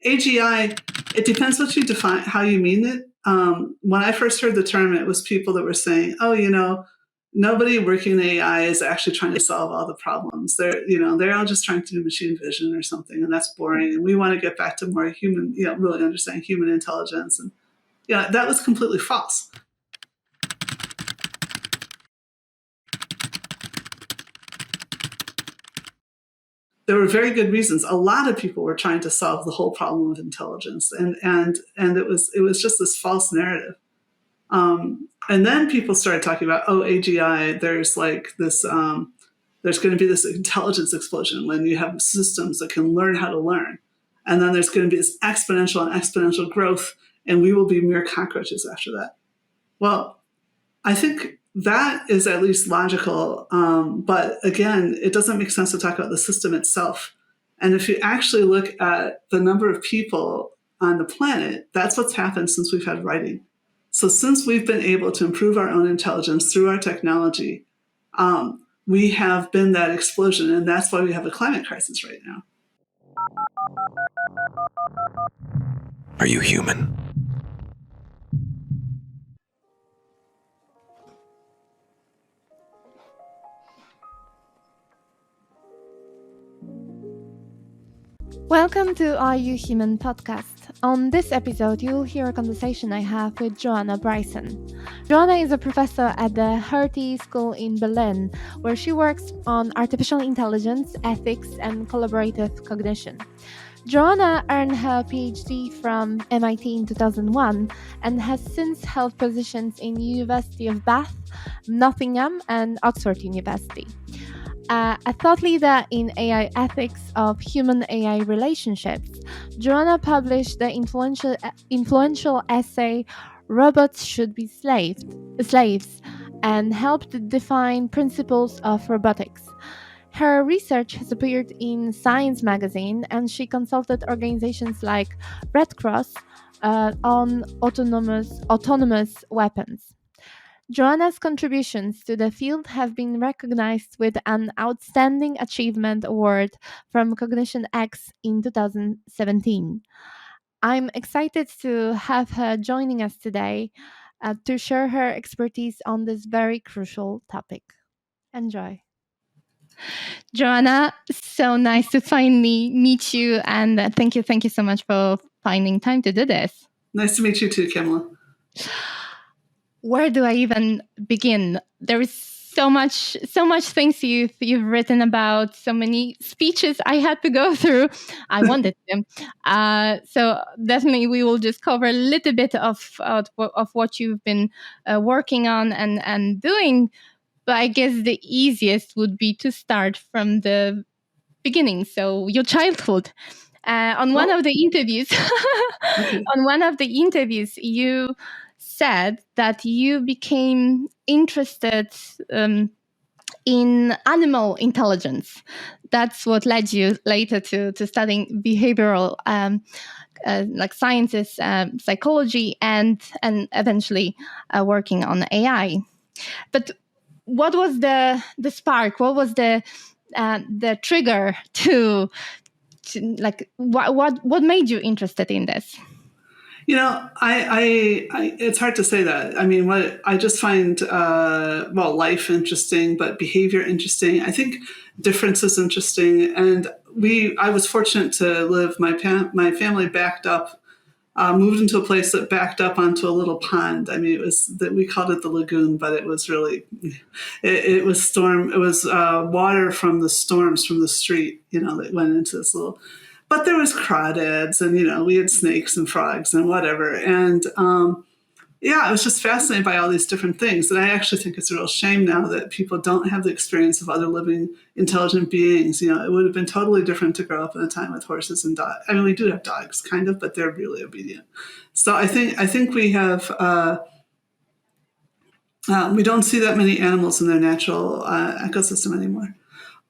AGI, it depends what you define, how you mean it. When I first heard the term, it was people that were saying, "Oh, nobody working in AI is actually trying to solve all the problems. They're all just trying to do machine vision or something, and that's boring. And we want to get back to more human, really understanding human intelligence." And that was completely false. There were very good reasons. A lot of people were trying to solve the whole problem of intelligence, and it was just this false narrative. And then people started talking about, AGI. There's like this. There's going to be this intelligence explosion when you have systems that can learn how to learn, and then there's going to be this exponential growth, and we will be mere cockroaches after that. Well, I think that is at least logical. But again, it doesn't make sense to talk about the system itself. And if you actually look at the number of people on the planet, that's what's happened since we've had writing. So since we've been able to improve our own intelligence through our technology, we have been that explosion. And that's why we have a climate crisis right now. Are you human? Welcome to Are You Human podcast. On this episode, you'll hear a conversation I have with Joanna Bryson. Joanna is a professor at the Hertie School in Berlin, where she works on artificial intelligence, ethics, and collaborative cognition. Joanna earned her PhD from MIT in 2001 and has since held positions in University of Bath, Nottingham, and Oxford University. A thought leader in AI ethics of human-AI relationships, Joanna published the influential essay "Robots Should Be Slaves" and helped define principles of robotics. Her research has appeared in Science magazine, and she consulted organizations like Red Cross on autonomous weapons. Joanna's contributions to the field have been recognized with an Outstanding Achievement Award from Cognition X in 2017. I'm excited to have her joining us today to share her expertise on this very crucial topic. Enjoy. Joanna, so nice to finally meet you, and thank you so much for finding time to do this. Nice to meet you too, Kamala. Where do I even begin? There is so much things you've written about, so many speeches I had to go through. I wanted to. So definitely we will just cover a little bit of what you've been working on and doing. But I guess the easiest would be to start from the beginning. So your childhood. On one of the interviews, you said that you became interested in animal intelligence. That's what led you later to studying behavioral like sciences, psychology, and eventually working on AI. But what was the spark? What was the trigger to like what made you interested in this? It's hard to say that. I mean, what I just find, life interesting, but behavior interesting. I think difference is interesting. And I was fortunate to live, my family backed up, moved into a place that backed up onto a little pond. I mean, we called it the lagoon, but it was really, it was water from the storms from the street, that went into this little. But there was crawdads, and we had snakes and frogs and whatever. And I was just fascinated by all these different things. And I actually think it's a real shame now that people don't have the experience of other living, intelligent beings. It would have been totally different to grow up in a time with horses and dogs. I mean, we do have dogs, kind of, but they're really obedient. So I think we have. We don't see that many animals in their natural ecosystem anymore.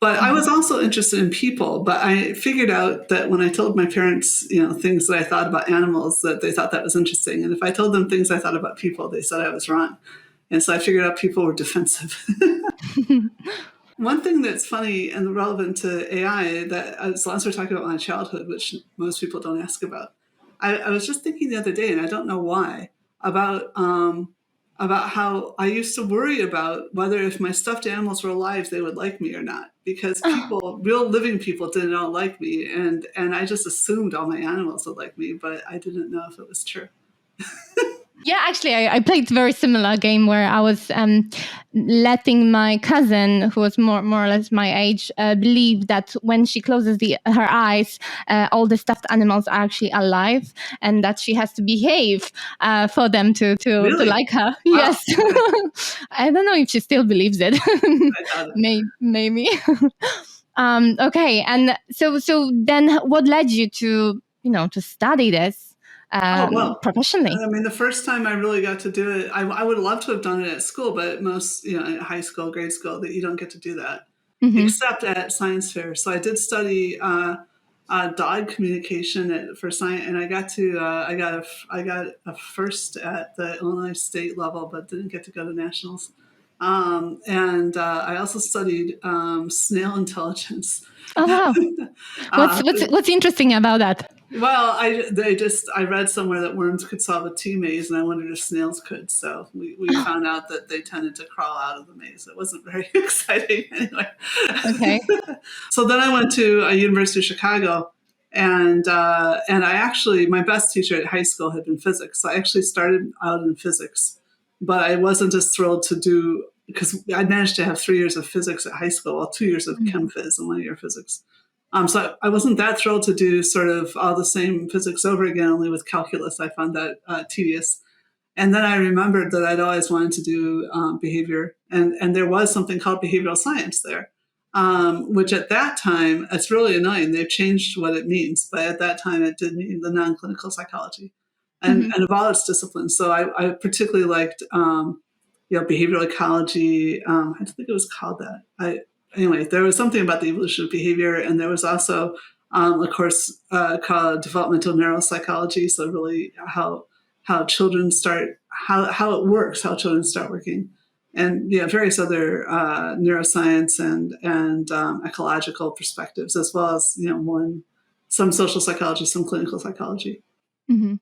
But I was also interested in people, but I figured out that when I told my parents, things that I thought about animals, that they thought that was interesting. And if I told them things I thought about people, they said I was wrong. And so I figured out people were defensive. One thing that's funny and relevant to AI, that as long as we're talking about my childhood, which most people don't ask about, I was just thinking the other day, and I don't know why, about how I used to worry about whether if my stuffed animals were alive, they would like me or not, because people, real living people, didn't all like me, and I just assumed all my animals would like me, but I didn't know if it was true. Yeah, actually, I played a very similar game where I was letting my cousin, who was more or less my age, believe that when she closes her eyes, all the stuffed animals are actually alive, and that she has to behave for them to Really? like her. Wow. Yes, Okay. I don't know if she still believes it. I doubt it. Maybe. Okay, and so then, what led you to to study this Oh, well, professionally? I mean, the first time I really got to do it, I would love to have done it at school, but most, in high school, grade school, that you don't get to do that, Mm-hmm. except at science fair. So I did study dog communication for science, and I got a first at the Illinois state level, but didn't get to go to nationals. And I also studied snail intelligence. Oh wow! uh, What's interesting about that? well, I read somewhere that worms could solve a tea maze, and I wondered if snails could. So we found out that they tended to crawl out of the maze. It wasn't very exciting anyway. Okay. So then I went to a University of Chicago, and I actually, my best teacher at high school had been physics. So I actually started out in physics, but I wasn't as thrilled to do, because I managed to have 3 years of physics at high school, well, 2 years of chem phys and 1 year of physics. So I wasn't that thrilled to do sort of all the same physics over again, only with calculus. I found that tedious. And then I remembered that I'd always wanted to do behavior, and there was something called behavioral science there, which at that time, it's really annoying. They've changed what it means, but at that time it did mean the non-clinical psychology, Mm-hmm. and of all its disciplines. So I particularly liked, behavioral ecology. I think it was called that. Anyway, there was something about the evolution of behavior, and there was also a course called developmental neuropsychology. So really how children start, how it works, how children start working, and various other neuroscience and ecological perspectives, as well as some social psychology, some clinical psychology. Mm-hmm.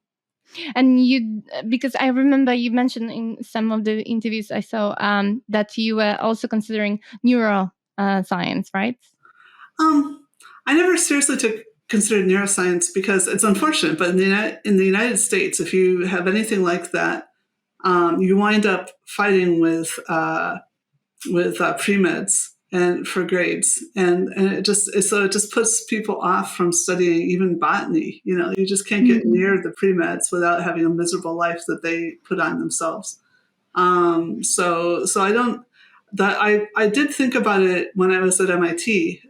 And you, because I remember you mentioned in some of the interviews I saw that you were also considering neuro science, right? I never seriously considered neuroscience, because it's unfortunate, but in the United States, if you have anything like that, you wind up fighting with pre-meds and for grades, and it just puts people off from studying even botany. You just can't get Mm-hmm. near the pre-meds without having a miserable life that they put on themselves. So I don't. That I did think about it when I was at MIT,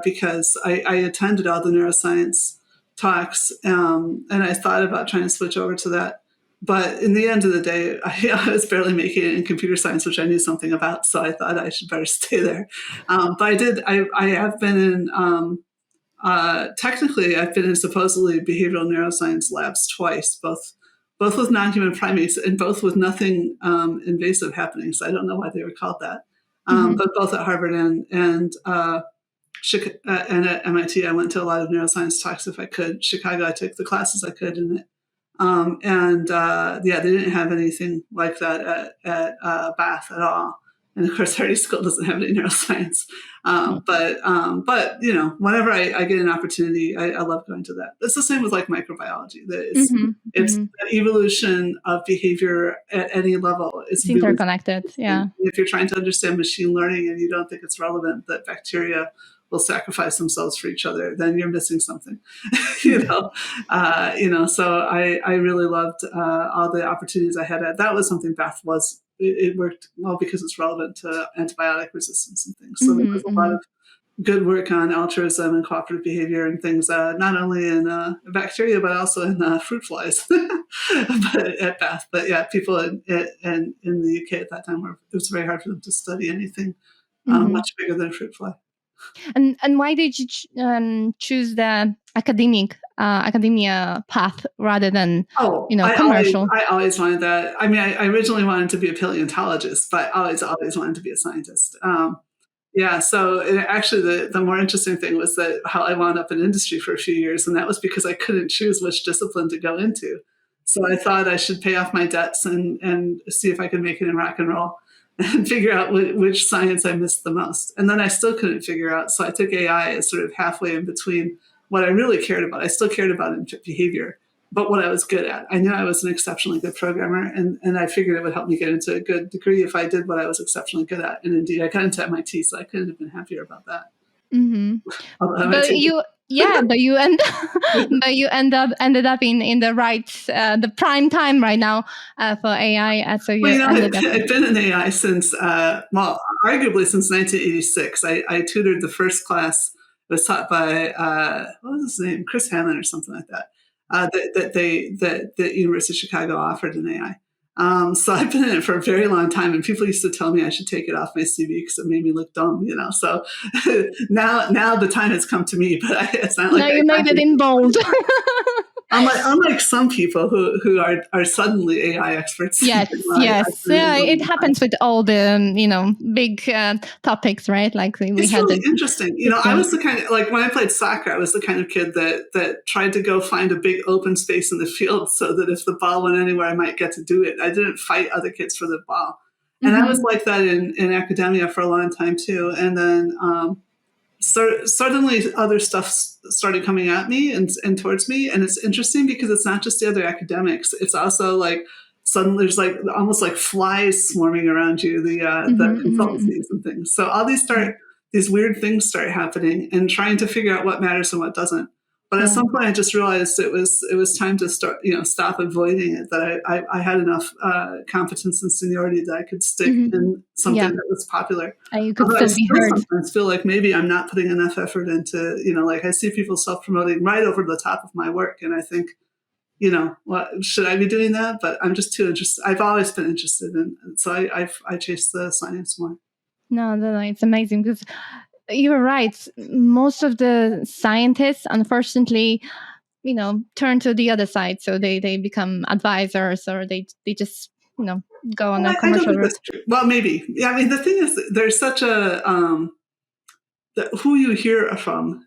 because I attended all the neuroscience talks, and I thought about trying to switch over to that. But in the end of the day, I was barely making it in computer science, which I knew something about. So I thought I should better stay there. But I did. I have been in. Technically, I've been in supposedly behavioral neuroscience labs twice, both with non-human primates and both with nothing invasive happening. So I don't know why they were called that. Mm-hmm. But both at Harvard and at MIT, I went to a lot of neuroscience talks if I could. Chicago, I took the classes I could in it. They didn't have anything like that at Bath at all. And of course, Hertie School doesn't have any neuroscience. But whenever I get an opportunity, I love going to that. It's the same with like microbiology. It's Mm-hmm. it's Mm-hmm. the evolution of behavior at any level. It's interconnected. Yeah. If you're trying to understand machine learning and you don't think it's relevant that bacteria will sacrifice themselves for each other, then you're missing something. So I really loved all the opportunities I had. That was something Beth was. It worked well because it's relevant to antibiotic resistance and things. So there Mm-hmm. was a lot Mm-hmm. of good work on altruism and cooperative behavior and things, not only in bacteria but also in fruit flies. But at Bath, but yeah, people in the UK at that time it was very hard for them to study anything Mm-hmm. much bigger than fruit fly. And why did you choose the academia path rather than Oh, commercial? I always wanted that. I mean, I originally wanted to be a paleontologist, but I always wanted to be a scientist. Yeah. So actually, the more interesting thing was that how I wound up in industry for a few years, and that was because I couldn't choose which discipline to go into. So I thought I should pay off my debts and see if I could make it in rock and roll, and figure out which science I missed the most. And then I still couldn't figure out. So I took AI as sort of halfway in between what I really cared about. I still cared about behavior, but what I was good at. I knew I was an exceptionally good programmer, and I figured it would help me get into a good degree if I did what I was exceptionally good at. And indeed, I got into MIT, so I couldn't have been happier about that. Mm-hmm. Although But MIT, you, yeah, but you end, but you ended up in the right, the prime time right now for AI. So you well, ended up. I've been in AI since, well, arguably since 1986. I tutored the first class. It was taught by, what was his name? Chris Hanlon or something like that. That University of Chicago offered in AI. So I've been in it for a very long time, and people used to tell me I should take it off my CV because it made me look dumb, So now the time has come to me, but it's not like Now you made it in bold. Unlike some people who are suddenly AI experts. Yes, yes, yeah. It happens with all the big topics, right? Like we it's had really the interesting. I was the kind of, like, when I played soccer, I was the kind of kid that tried to go find a big open space in the field so that if the ball went anywhere, I might get to do it. I didn't fight other kids for the ball, and I was like that in academia for a long time too. And then suddenly other stuff started coming at me and towards me, and it's interesting because it's not just the other academics, it's also like suddenly there's like almost like flies swarming around you, the consultancies and things. So all these weird things start happening, and trying to figure out what matters and what doesn't. But at some point, I just realized it was time to stop avoiding it. That I had enough competence and seniority that I could stick in something that was popular. You could Although still be heard. Sometimes feel like maybe I'm not putting enough effort into, like I see people self-promoting right over the top of my work, and I think, what should I be doing that? But I'm just too interested. I've always been interested in, so I chase the science more. No, it's amazing because you're right. Most of the scientists, unfortunately, turn to the other side. So they become advisors, or they just, go on a commercial route. Well, maybe. Yeah, I mean, the thing is, there's such a, who you hear from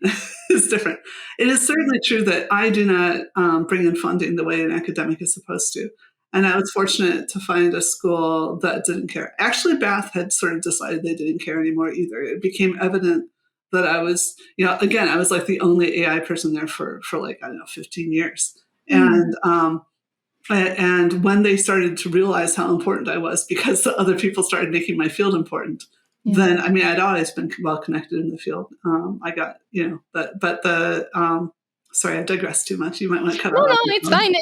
is different. It is certainly true that I do not bring in funding the way an academic is supposed to. And I was fortunate to find a school that didn't care. Actually, Bath had sort of decided they didn't care anymore either. It became evident that I was, again, I was like the only AI person there for like, I don't know, 15 years. And when they started to realize how important I was, because the other people started making my field important, then, I mean, I'd always been well connected in the field. I got, but the, sorry, I digressed too much. You might want to cut out. No, it's fine.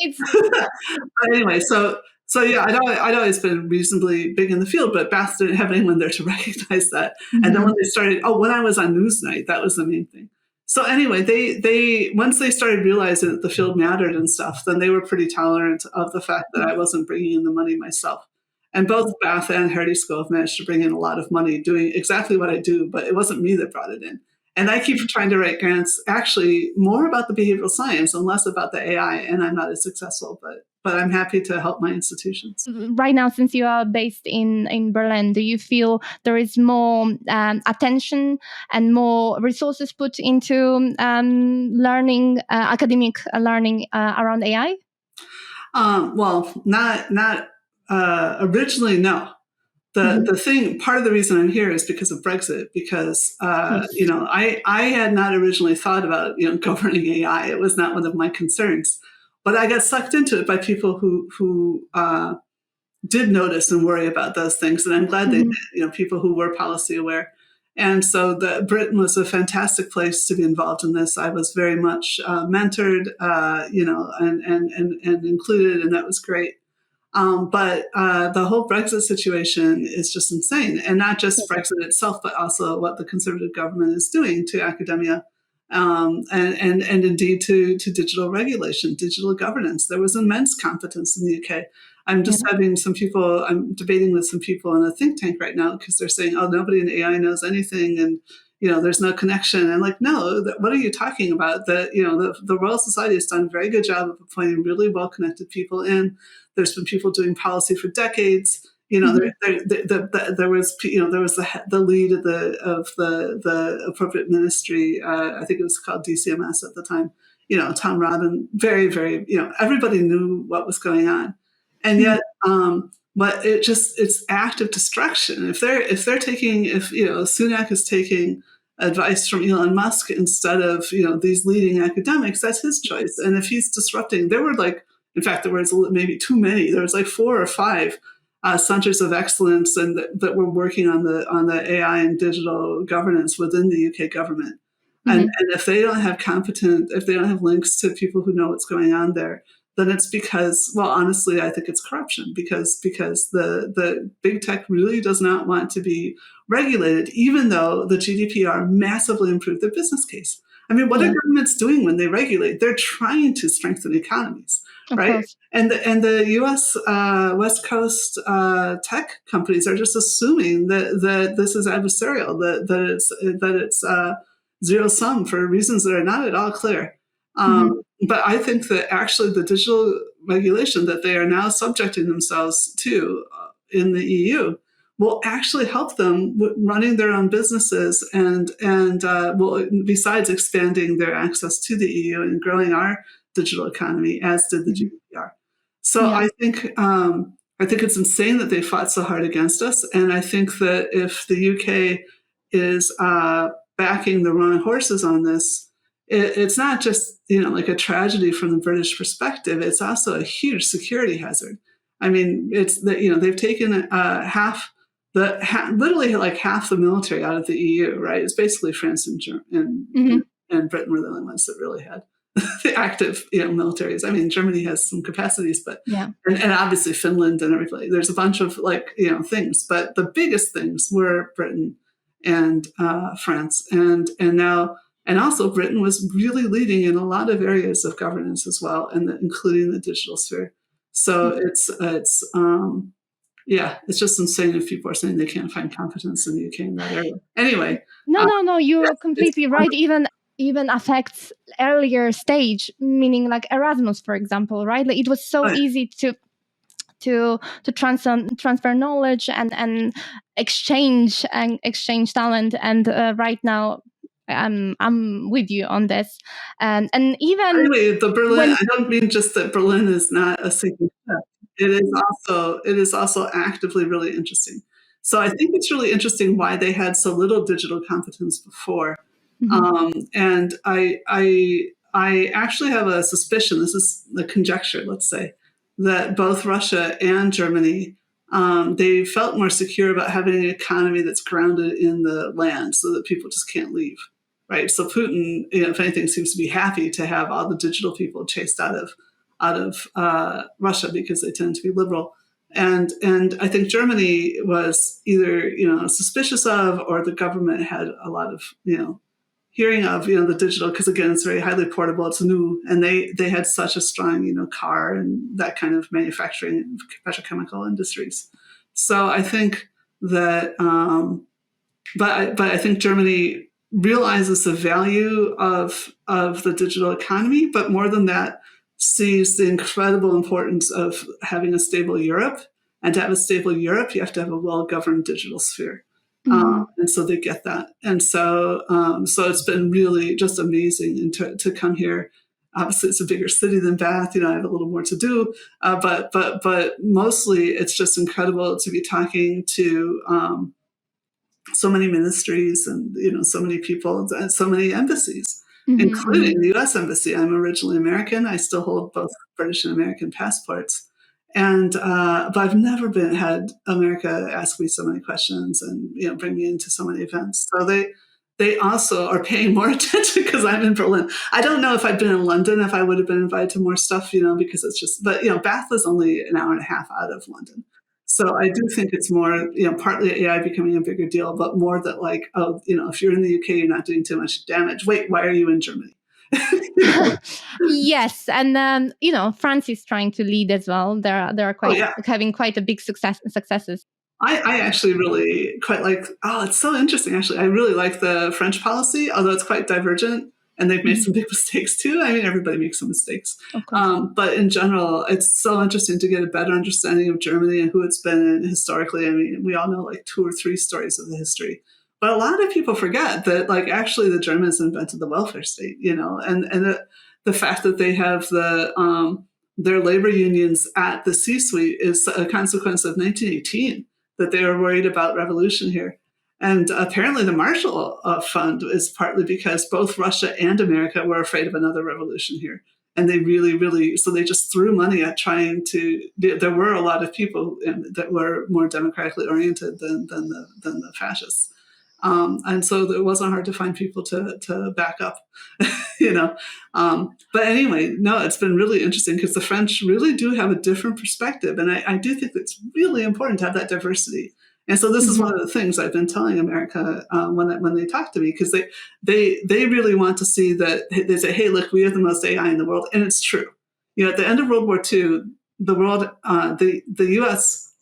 But anyway, so yeah, I'd always been reasonably big in the field, but Bath didn't have anyone there to recognize that. And then when they started, when I was on Newsnight, that was the main thing. So anyway, they once they started realizing that the field mattered and stuff, then they were pretty tolerant of the fact that I wasn't bringing in the money myself. And both Bath and Hertie School have managed to bring in a lot of money doing exactly what I do, but it wasn't me that brought it in. And I keep trying to write grants actually more about the behavioral science and less about the AI, and I'm not as successful, but I'm happy to help my institutions. Right now, since you are based in Berlin, do you feel there is more attention and more resources put into learning, academic learning around AI? Well, not originally, no. The thing, part of the reason I'm here is because of Brexit, because, I had not originally thought about, governing AI. It was not one of my concerns, but I got sucked into it by people who did notice and worry about those things. And I'm glad they did, people who were policy aware. And so Britain was a fantastic place to be involved in this. I was very much mentored, and included, and that was great. But the whole Brexit situation is just insane, and not just Brexit itself, but also what the Conservative government is doing to academia, and indeed to digital regulation, digital governance. There was immense competence in the UK. I'm just I'm debating with some people in a think tank right now because they're saying, oh, nobody in AI knows anything, and there's no connection. And like, no, what are you talking about? The Royal Society has done a very good job of appointing really well-connected people in. There's been people doing policy for decades. There was the lead of the appropriate ministry. I think it was called DCMS at the time. Tom Rodden, very, very, everybody knew what was going on, and yet, but it's active destruction. If Sunak is taking advice from Elon Musk instead of these leading academics, that's his choice. And if he's disrupting, there was maybe too many. There was like 4 or 5 centers of excellence and that were working on the AI and digital governance within the UK government. And if they don't have links to people who know what's going on there, then it's because, well, honestly, I think it's corruption because the big tech really does not want to be regulated, even though the GDPR massively improved their business case. I mean, what are governments doing when they regulate? They're trying to strengthen economies, right? And the U.S. West Coast tech companies are just assuming that this is adversarial, that it's zero sum for reasons that are not at all clear. But I think that actually the digital regulation that they are now subjecting themselves to in the EU will actually help them running their own businesses and besides expanding their access to the EU and growing our digital economy, as did the GDPR. So I think it's insane that they fought so hard against us, and I think that if the UK is backing the wrong horses on this, it's not just like a tragedy from the British perspective. It's also a huge security hazard. I mean, it's that they've taken literally half the military out of the EU. Right? It's basically France and Britain were the only ones that really had the active militaries. I mean, Germany has some capacities, but and obviously Finland and everybody. There's a bunch of things, but the biggest things were Britain and France, and now. And also, Britain was really leading in a lot of areas of governance as well, and including the digital sphere. So it's just insane if people are saying they can't find competence in the UK in that area. Anyway, no, you're completely right. Even affects earlier stage, meaning like Erasmus, for example, right? Like it was so easy to transfer knowledge and exchange talent, and right now. I'm with you on this, and even anyway, the Berlin. I don't mean just that Berlin is not a single step. It is also actively really interesting. So I think it's really interesting why they had so little digital competence before, and I actually have a suspicion. This is the conjecture, let's say, that both Russia and Germany. They felt more secure about having an economy that's grounded in the land so that people just can't leave, right? So Putin, if anything, seems to be happy to have all the digital people chased out of Russia because they tend to be liberal. And I think Germany was either, suspicious of, or the government had a lot of, hearing of, the digital, because again, it's very highly portable, it's new, and they had such a strong, car and that kind of manufacturing, petrochemical industries. So I think that, but I think Germany realizes the value of the digital economy, but more than that, sees the incredible importance of having a stable Europe. And to have a stable Europe, you have to have a well-governed digital sphere. And so they get that. And so it's been really just amazing to come here. Obviously, it's a bigger city than Bath. I have a little more to do. But mostly, it's just incredible to be talking to so many ministries and, so many people and so many embassies, including the U.S. Embassy. I'm originally American. I still hold both British and American passports. And but I've never had America ask me so many questions and bring me into so many events. So they also are paying more attention because I'm in Berlin. I don't know if I'd been in London if I would have been invited to more stuff, because it's just. But Bath is only an hour and a half out of London, so I do think it's more partly AI becoming a bigger deal, but more that if you're in the UK, you're not doing too much damage. Wait, why are you in Germany? Yes, and France is trying to lead as well. They're quite having quite a big successes. I actually really quite like. Oh, it's so interesting. Actually, I really like the French policy, although it's quite divergent. and they've made some big mistakes too. I mean, everybody makes some mistakes. Of course. But in general, it's so interesting to get a better understanding of Germany and who it's been in historically. I mean, we all know like 2 or 3 stories of the history. But a lot of people forget that, like, actually the Germans invented the welfare state, and the fact that they have their labor unions at the C-suite is a consequence of 1918, that they were worried about revolution here. And apparently the Marshall Fund is partly because both Russia and America were afraid of another revolution here. And they really, so they just threw money at trying to, there were a lot of people that were more democratically oriented than the fascists. And so it wasn't hard to find people to back up, But anyway, no, it's been really interesting because the French really do have a different perspective. And I do think it's really important to have that diversity. And so this is one of the things I've been telling America when they talk to me, because they really want to see that. They say, hey, look, we have the most AI in the world. And it's true. At the end of World War II, the U.S.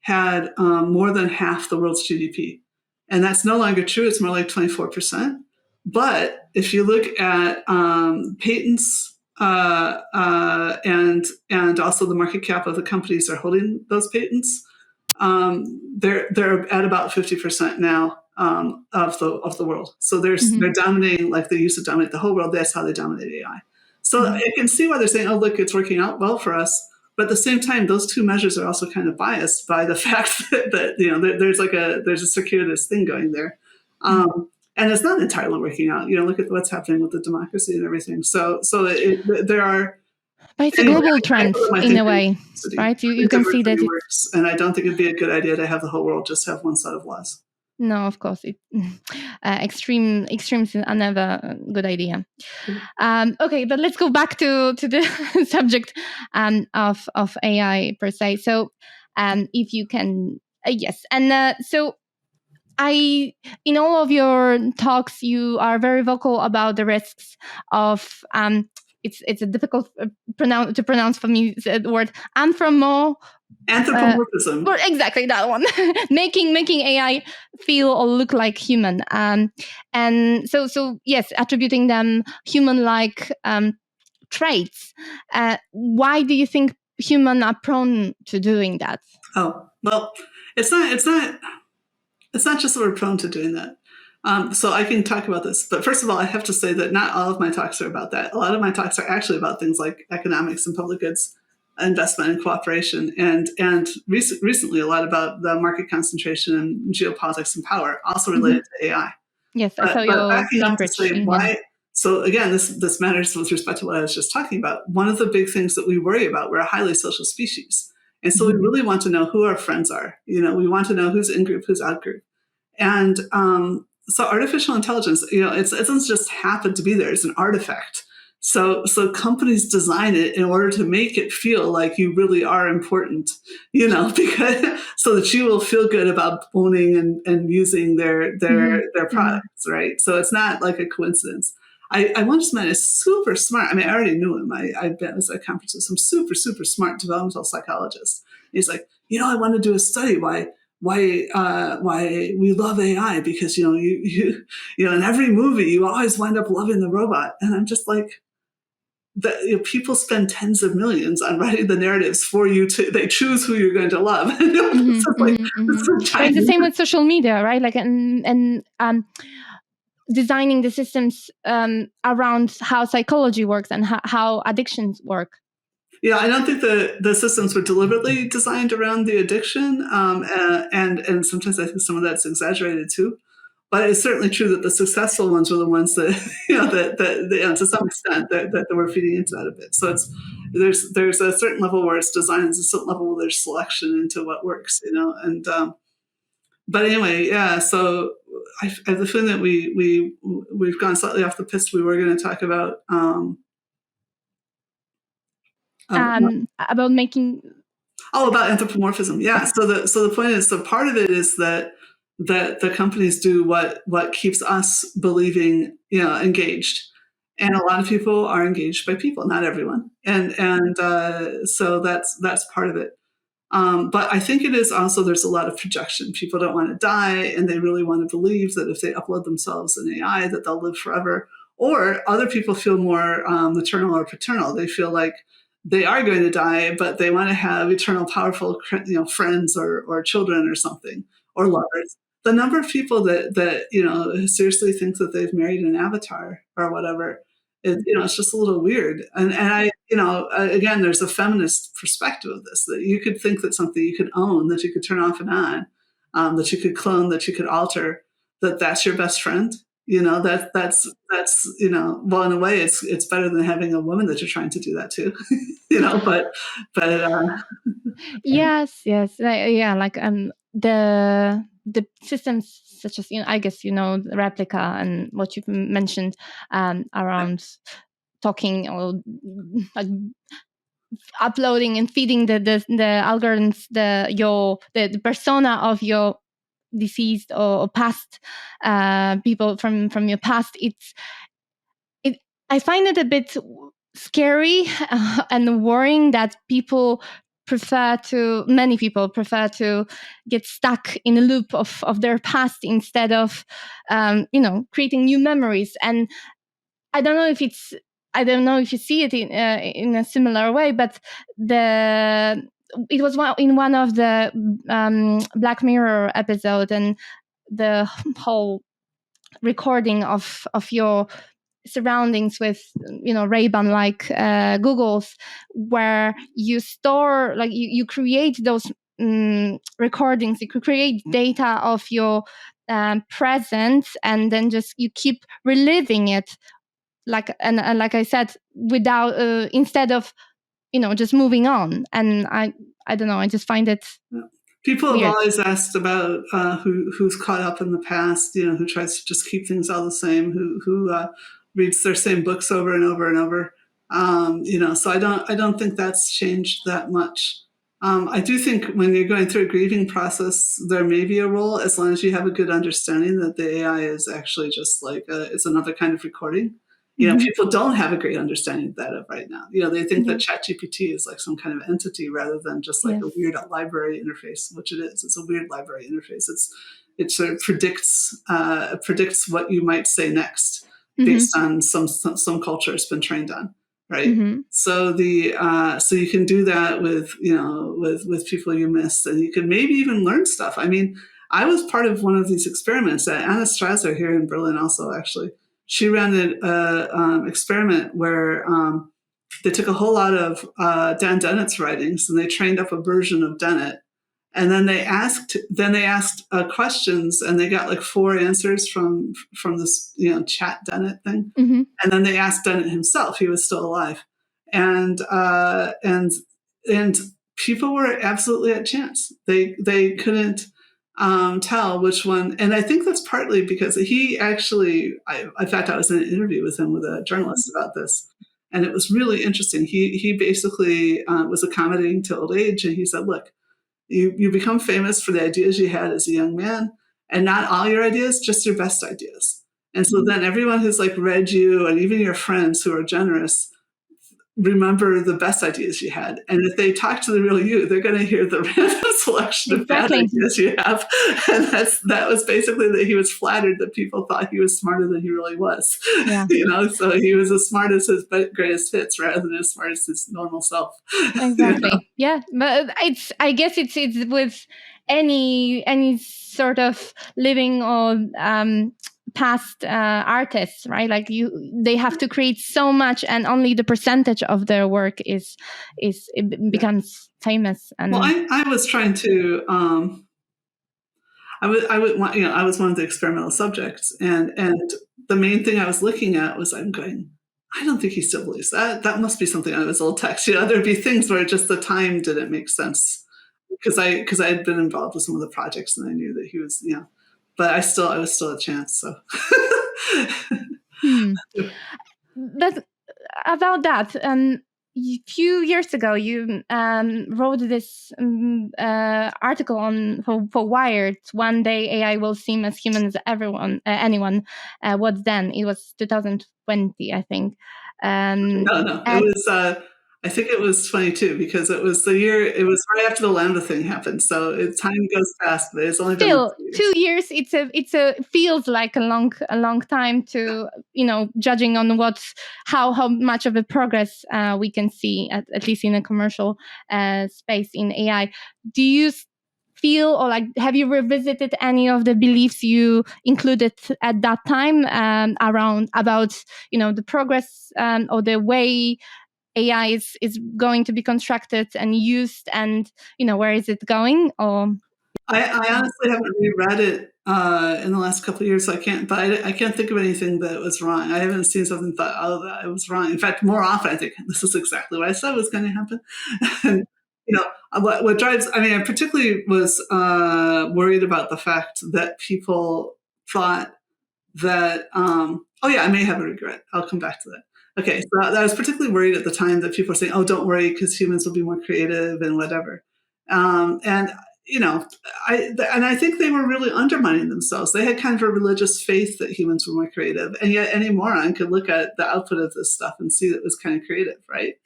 had more than half the world's GDP. And that's no longer true. It's more like 24%. But if you look at patents and also the market cap of the companies that are holding those patents, they're at about 50% now of the world. So they're dominating, like they used to dominate the whole world. That's how they dominate AI. So I can see why they're saying, oh, look, it's working out well for us. But at the same time, those 2 measures are also kind of biased by the fact that there's a circuitous thing going there. And it's not entirely working out. Look at what's happening with the democracy and everything. So there are. But it's a global trend in a way, right? You can see that it works. And I don't think it'd be a good idea to have the whole world just have one set of laws. No, of course, extremes are never a good idea. Okay, but let's go back to the subject of AI per se. So, if you can, yes, and so in all of your talks, you are very vocal about the risks of it's a difficult to pronounce for me the word anthropomorphism. Exactly that one. making AI feel or look like human, and so yes, attributing them human-like traits. Why do you think humans are prone to doing that? Oh, well, it's not just that we're prone to doing that. So I can talk about this, but first of all, I have to say that not all of my talks are about that. A lot of my talks are actually about things like economics and public goods, investment and cooperation, and recently a lot about the market concentration and geopolitics and power, also related to AI. Yes, I saw your Cambridge. Why? So again, this matters with respect to what I was just talking about. One of the big things that we worry about, we're a highly social species. And so we really want to know who our friends are. We want to know who's in group, who's out group. And so artificial intelligence, it doesn't just happen to be there. It's an artifact. So companies design it in order to make it feel like you really are important, because so that you will feel good about owning and using their products, right? So it's not like a coincidence. I once met a super smart, I already knew him. I've been at a conference with some super, super smart developmental psychologist. He's like, I want to do a study why we love AI, because, you in every movie, you always wind up loving the robot. And I'm just like, people spend tens of millions on writing the narratives for you they choose who you're going to love. It's the same with social media, right? Like, and designing the systems around how psychology works and how addictions work. Yeah, I don't think the systems were deliberately designed around the addiction, and sometimes I think some of that's exaggerated too. But it's certainly true that the successful ones were the ones that that to some extent that we're feeding into that a bit. So there's a certain level where it's designed, there's a certain level where there's selection into what works, and but anyway, yeah. So I have the feeling that we've gone slightly off the piste. We were going to talk about. About making about anthropomorphism. Yeah. So the point is, so part of it is that the companies do what keeps us believing, engaged, and a lot of people are engaged by people, not everyone, and so that's part of it. But I think it is also, there's a lot of projection. People don't want to die, and they really want to believe that if they upload themselves in AI, that they'll live forever. Or other people feel more maternal or paternal. They feel like they are going to die, but they want to have eternal, powerful, friends or children or something, or lovers. The number of people that seriously think that they've married an avatar or whatever, it's just a little weird. And I, again, there's a feminist perspective of this, that you could think that something you could own, that you could turn off and on, that you could clone, that you could alter, that's your best friend. Well, in a way, it's better than having a woman that you're trying to do that to. but Yes, yeah, like the systems such as I guess the replica and what you've mentioned around talking or like uploading and feeding the algorithms the persona of your deceased or past people from your past. I find it a bit scary and worrying that many people prefer to get stuck in a loop of their past instead of creating new memories. And I don't know if you see it in a similar way, but it was in one of the Black Mirror episode, and the whole recording of your surroundings with Ray-Ban like Googles, where you store, like you create those recordings, you could create data of your present, and then just you keep reliving it, like I said, without instead of just moving on. And I don't know, I just find it people weird. have always asked about who's caught up in the past, who tries to just keep things all the same, who reads their same books over and over and over. So I don't think that's changed that much. I do think when you're going through a grieving process, there may be a role, as long as you have a good understanding that the AI is actually just like it's another kind of recording. People don't have a great understanding of that right now. They think that ChatGPT is like some kind of entity rather than just like a weird library interface, which it is. It's a weird library interface. It sort of predicts what you might say next based on some culture it's been trained on, right? So so you can do that with with people you miss, and you can maybe even learn stuff. I mean, I was part of one of these experiments at Anna Strasser here in Berlin, also actually. She ran an experiment where they took a whole lot of Dan Dennett's writings, and they trained up a version of Dennett, and then they asked questions, and they got like 4 answers from this chat Dennett thing, and then they asked Dennett himself. He was still alive, and people were absolutely at chance. They couldn't tell which one. And I think that's partly because he actually, in fact, I was in an interview with him with a journalist about this, and it was really interesting. He basically was accommodating to old age, and he said, look, you become famous for the ideas you had as a young man, and not all your ideas, just your best ideas. And so then everyone who's like read you, and even your friends who are generous, remember the best ideas you had. And if they talk to the real you, they're going to hear the random selection of bad ideas you have. And that was basically that he was flattered that people thought he was smarter than he really was. Yeah. So he was as smart as his greatest hits rather than as smart as his normal self. Exactly. Yeah. But I guess it's with any sort of living or past artists, right? Like they have to create so much, and only the percentage of their work becomes famous. And well, I was trying to I was one of the experimental subjects, and the main thing I was looking at was, I'm going, I don't think he still believes that. That must be something out of his old text. There'd be things where just the time didn't make sense because I had been involved with some of the projects, and I knew that he was, but I was still a chance. So, but about that, a few years ago, you wrote this article for Wired. One day AI will seem as human as anyone. What then? It was 2020, I think. No, it was. I think it was 22 because it was right after the Lambda thing happened. So time goes fast, but it's only been like Still, 2 years. 2 years. It feels like a long time to, judging on how much of a progress we can see at least in a commercial space in AI. Do you feel, or like, have you revisited any of the beliefs you included at that time around about the progress or the way AI is going to be constructed and used, and where is it going? Or I honestly haven't reread it in the last couple of years, so I can't think of anything that was wrong. I haven't seen something and thought, oh, that was wrong. In fact, more often I think this is exactly what I said was going to happen. And what drives, I particularly was worried about the fact that people thought that, oh yeah, I may have a regret. I'll come back to that. Okay, so I was particularly worried at the time that people were saying, oh, don't worry, because humans will be more creative and whatever. And I think they were really undermining themselves. They had kind of a religious faith that humans were more creative, and yet any moron could look at the output of this stuff and see that it was kind of creative, right?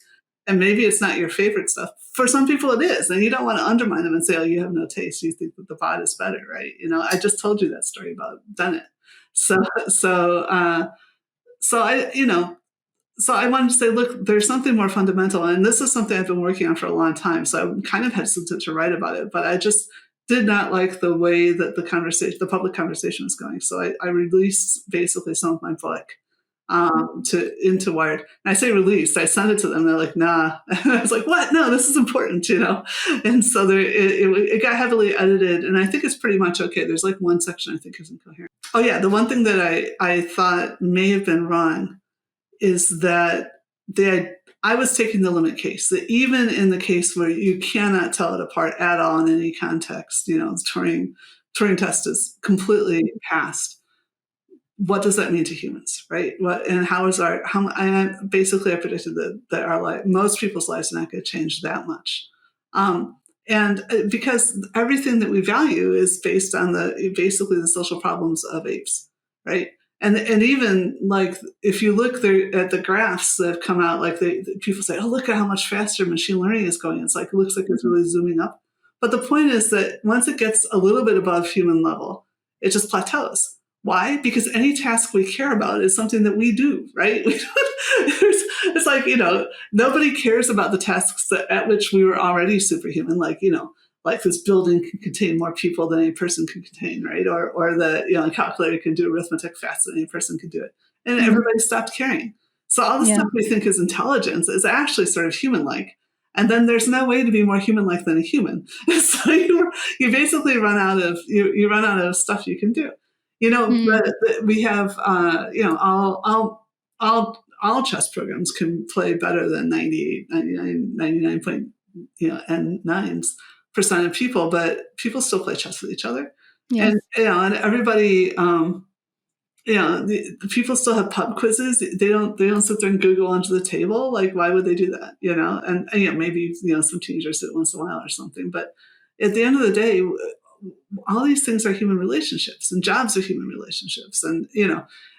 And maybe it's not your favorite stuff. For some people, it is, and you don't want to undermine them and say, "Oh, you have no taste. You think that the bot is better, right?" I just told you that story about Bennett. So, so, so I, so I wanted to say, look, there's something more fundamental, and this is something I've been working on for a long time. So I'm kind of hesitant to write about it, but I just did not like the way that the public conversation was going. So I released basically some of my book into Wired. And I say released, I sent it to them. They're like, nah. And I was like, what? No, this is important, And so it got heavily edited, and I think it's pretty much okay. There's like one section I think is incoherent. Oh yeah, the one thing that I thought may have been wrong is that I was taking the limit case, that even in the case where you cannot tell it apart at all in any context, Turing test is completely passed. What does that mean to humans, right? Basically I predicted that our life, most people's lives are not going to change that much. And because everything that we value is based on basically the social problems of apes, right? And even like if you look there at the graphs that have come out, like people say, oh, look at how much faster machine learning is going. It's like, it looks like it's really zooming up. But the point is that once it gets a little bit above human level, it just plateaus. Why? Because any task we care about is something that we do, right? It's like, nobody cares about the tasks at which we were already superhuman, like this building can contain more people than any person can contain, right? Or the a calculator can do arithmetic faster than any person can do it. And everybody stopped caring. So all the stuff we think is intelligence is actually sort of human-like. And then there's no way to be more human-like than a human. So you basically run out of stuff you can do. We have all chess programs can play better than 98, 99 and 9% of people, but people still play chess with each other. Yes. And everybody, the people still have pub quizzes. They don't sit there and Google under the table. Like, why would they do that? And maybe some teenagers do it once in a while or something. But at the end of the day, all these things are human relationships, and jobs are human relationships. And,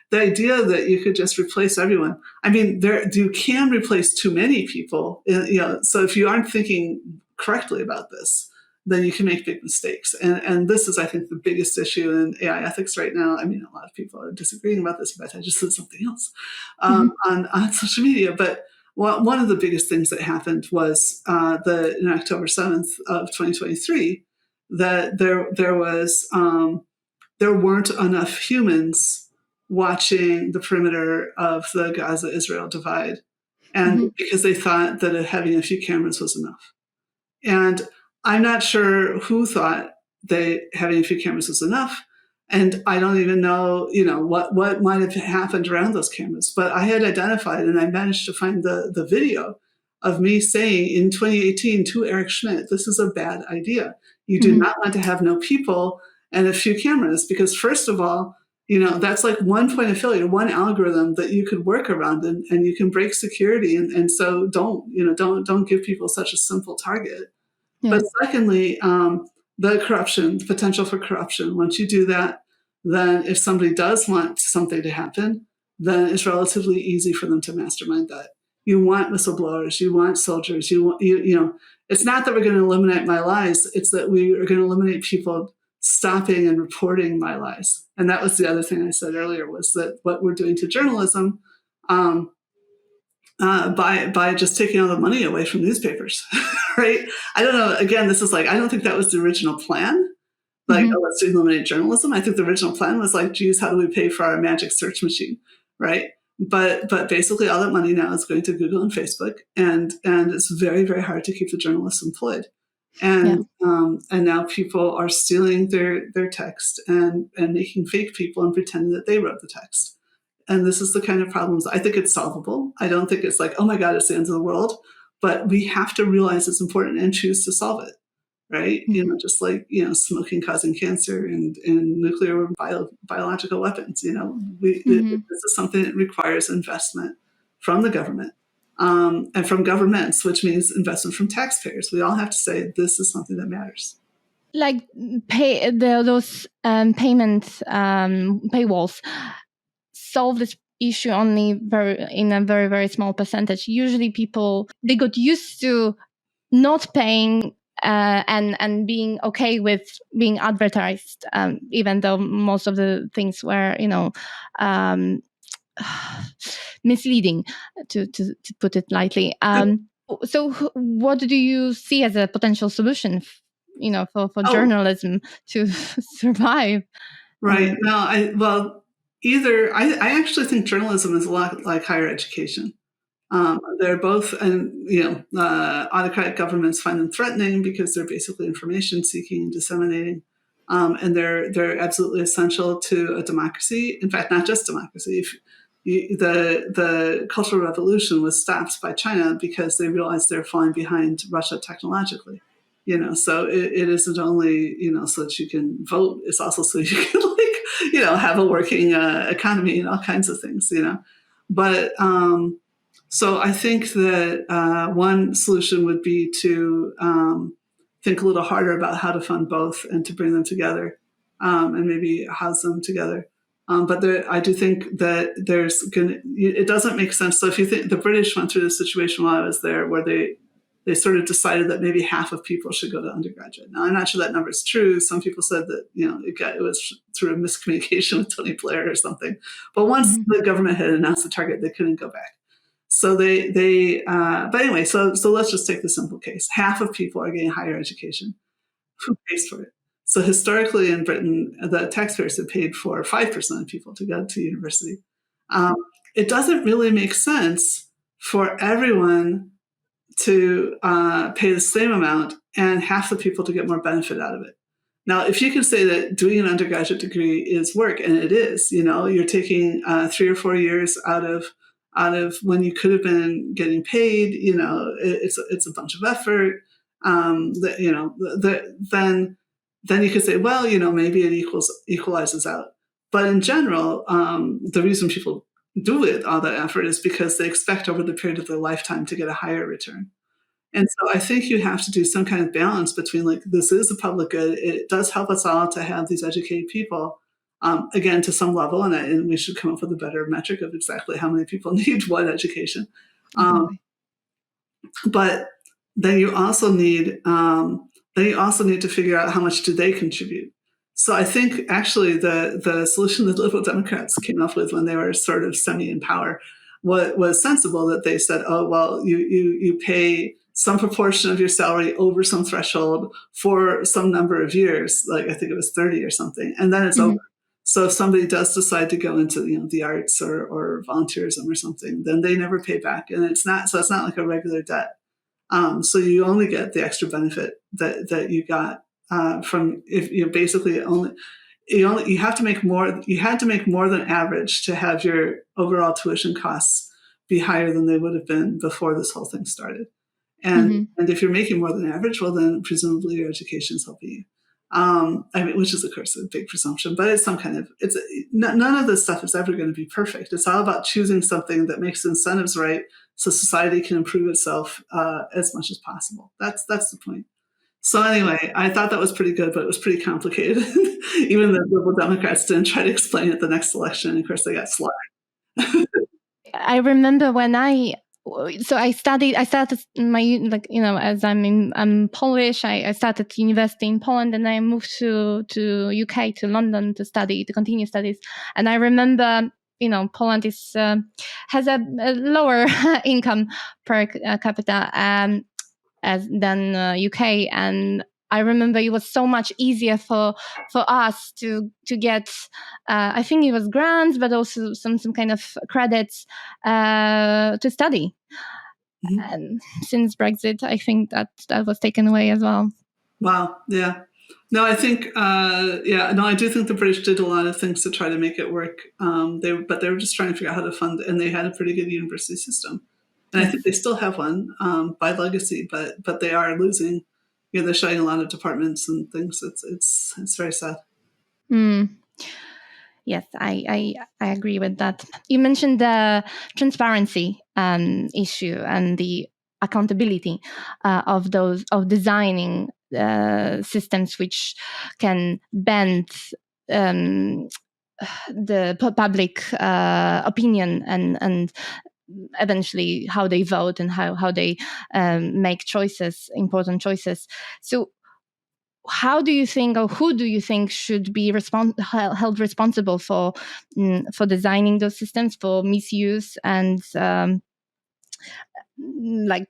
the idea that you could just replace everyone. You can replace too many people, so if you aren't thinking correctly about this, then you can make big mistakes. And this is, I think, the biggest issue in AI ethics right now. A lot of people are disagreeing about this, but I just said something else on social media. But one of the biggest things that happened was in October 7th of 2023, that there weren't enough humans watching the perimeter of the Gaza-Israel divide, and because they thought that having a few cameras was enough. And I'm not sure who thought having a few cameras was enough, and I don't even know, what might have happened around those cameras. But I had identified, and I managed to find the video of me saying in 2018 to Eric Schmidt, this is a bad idea. You do not want to have no people and a few cameras, because first of all, that's like one point of failure, one algorithm that you could work around, and you can break security. And so don't give people such a simple target. Yeah. But secondly, the potential for corruption. Once you do that, then if somebody does want something to happen, then it's relatively easy for them to mastermind that. You want whistleblowers, you want soldiers, you know, it's not that we're going to eliminate my lies, it's that we are going to eliminate people stopping and reporting my lies. And that was the other thing I said earlier, was that what we're doing to journalism, by just taking all the money away from newspapers, right? I don't know. Again, this is like, I don't think that was the original plan. Like, oh, let's eliminate journalism. I think the original plan was like, geez, how do we pay for our magic search machine, right? But basically, all that money now is going to Google and Facebook, and it's very, very hard to keep the journalists employed. And now people are stealing their text and making fake people and pretending that they wrote the text. And this is the kind of problems. I think it's solvable. I don't think it's like, oh my God, it's the end of the world. But we have to realize it's important and choose to solve it, right? You know, just like, you know, smoking causing cancer and nuclear biological weapons. You know, this is something that requires investment from the government and from governments, which means investment from taxpayers. We all have to say this is something that matters. Like those payments paywalls solve this issue only in a very, very small percentage. Usually people, they got used to not paying and being okay with being advertised, even though most of the things were, you know, misleading, to put it lightly. So what do you see as a potential solution, you know, for journalism to survive? Right. No, I actually think journalism is a lot like higher education. They're both, and you know, autocratic governments find them threatening because they're basically information seeking and disseminating, and they're absolutely essential to a democracy. In fact, not just democracy. The Cultural Revolution was stopped by China because they realized they're falling behind Russia technologically. You know, so it isn't only, you know, so that you can vote; it's also so you can, like, you know, have a working economy and all kinds of things. You know, but so I think that one solution would be to think a little harder about how to fund both and to bring them together, and maybe house them together. But I do think that it doesn't make sense. So if you think the British went through this situation while I was there, where they sort of decided that maybe half of people should go to undergraduate. Now, I'm not sure that number is true. Some people said that, you know, it was through a miscommunication with Tony Blair or something. But once the government had announced the target, they couldn't go back. So but anyway, so let's just take the simple case. Half of people are getting higher education. Who pays for it? So historically in Britain, the taxpayers have paid for 5% of people to go to university. It doesn't really make sense for everyone to pay the same amount and half the people to get more benefit out of it. Now, if you can say that doing an undergraduate degree is work, and it is, you know, you're taking 3 or 4 years out of when you could have been getting paid, you know, it's a bunch of effort. You know, then you could say, well, you know, maybe it equalizes out. But in general, the reason people do it, all that effort, is because they expect over the period of their lifetime to get a higher return. And so I think you have to do some kind of balance between, like, this is a public good. It does help us all to have these educated people, again, to some level, and we should come up with a better metric of exactly how many people need what education. But then you also need to figure out how much do they contribute. So I think actually the solution that Liberal Democrats came up with when they were sort of semi in power was sensible, that they said, oh, well, you pay some proportion of your salary over some threshold for some number of years, like I think it was 30 or something, and then it's over. So if somebody does decide to go into, you know, the arts or volunteerism or something, then they never pay back, and it's not like a regular debt. So you only get the extra benefit that you got from, if you basically you have to make more. You had to make more than average to have your overall tuition costs be higher than they would have been before this whole thing started. And if you're making more than average, well, then presumably your education is helping you. I mean, which is of course a big presumption, but it's some kind of, none of this stuff is ever going to be perfect. It's all about choosing something that makes incentives right, so society can improve itself as much as possible. That's the point. So anyway, I thought that was pretty good, but it was pretty complicated. Even the Liberal Democrats didn't try to explain it the next election. And of course, they got slaughtered. I remember when I so I started my, as I'm Polish, I started university in Poland, and I moved to UK, to London, to continue studies. And I remember, Poland has a lower income per capita than UK. And I remember it was so much easier for us to get, I think it was grants, but also some kind of credits to study. Mhm. And since Brexit, I think that was taken away as well. Wow. Yeah. No, I think, I do think the British did a lot of things to try to make it work. But they were just trying to figure out how to fund it, and they had a pretty good university system. And I Yes. think they still have one by legacy, but they are losing. They're shutting a lot of departments and things. It's very sad. Mm. Yes, I agree with that. You mentioned the transparency issue and the accountability of designing systems which can bend um, the public opinion and eventually how they vote and how they make important choices. So how do you think, or who do you think should be held responsible for designing those systems, for misuse and like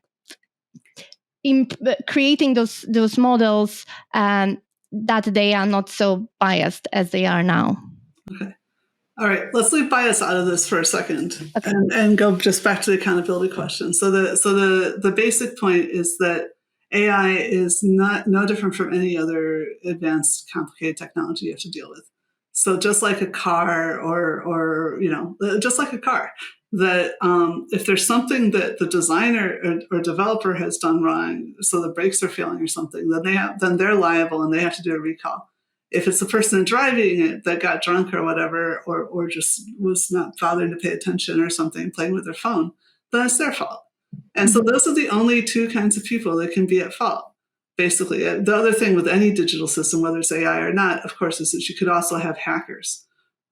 creating those models that they are not so biased as they are now? Okay. All right, let's leave bias out of this for a second, Okay. and go just back to the accountability question. So the basic point is that AI is no different from any other advanced, complicated technology you have to deal with. So just like a car, or just like a car, that if there's something that the designer or developer has done wrong, so the brakes are failing or something, then they're liable and they have to do a recall. If it's the person driving it that got drunk or whatever, or just was not bothering to pay attention or something, playing with their phone, then it's their fault. And so those are the only two kinds of people that can be at fault. Basically, the other thing with any digital system, whether it's AI or not, of course, is that you could also have hackers.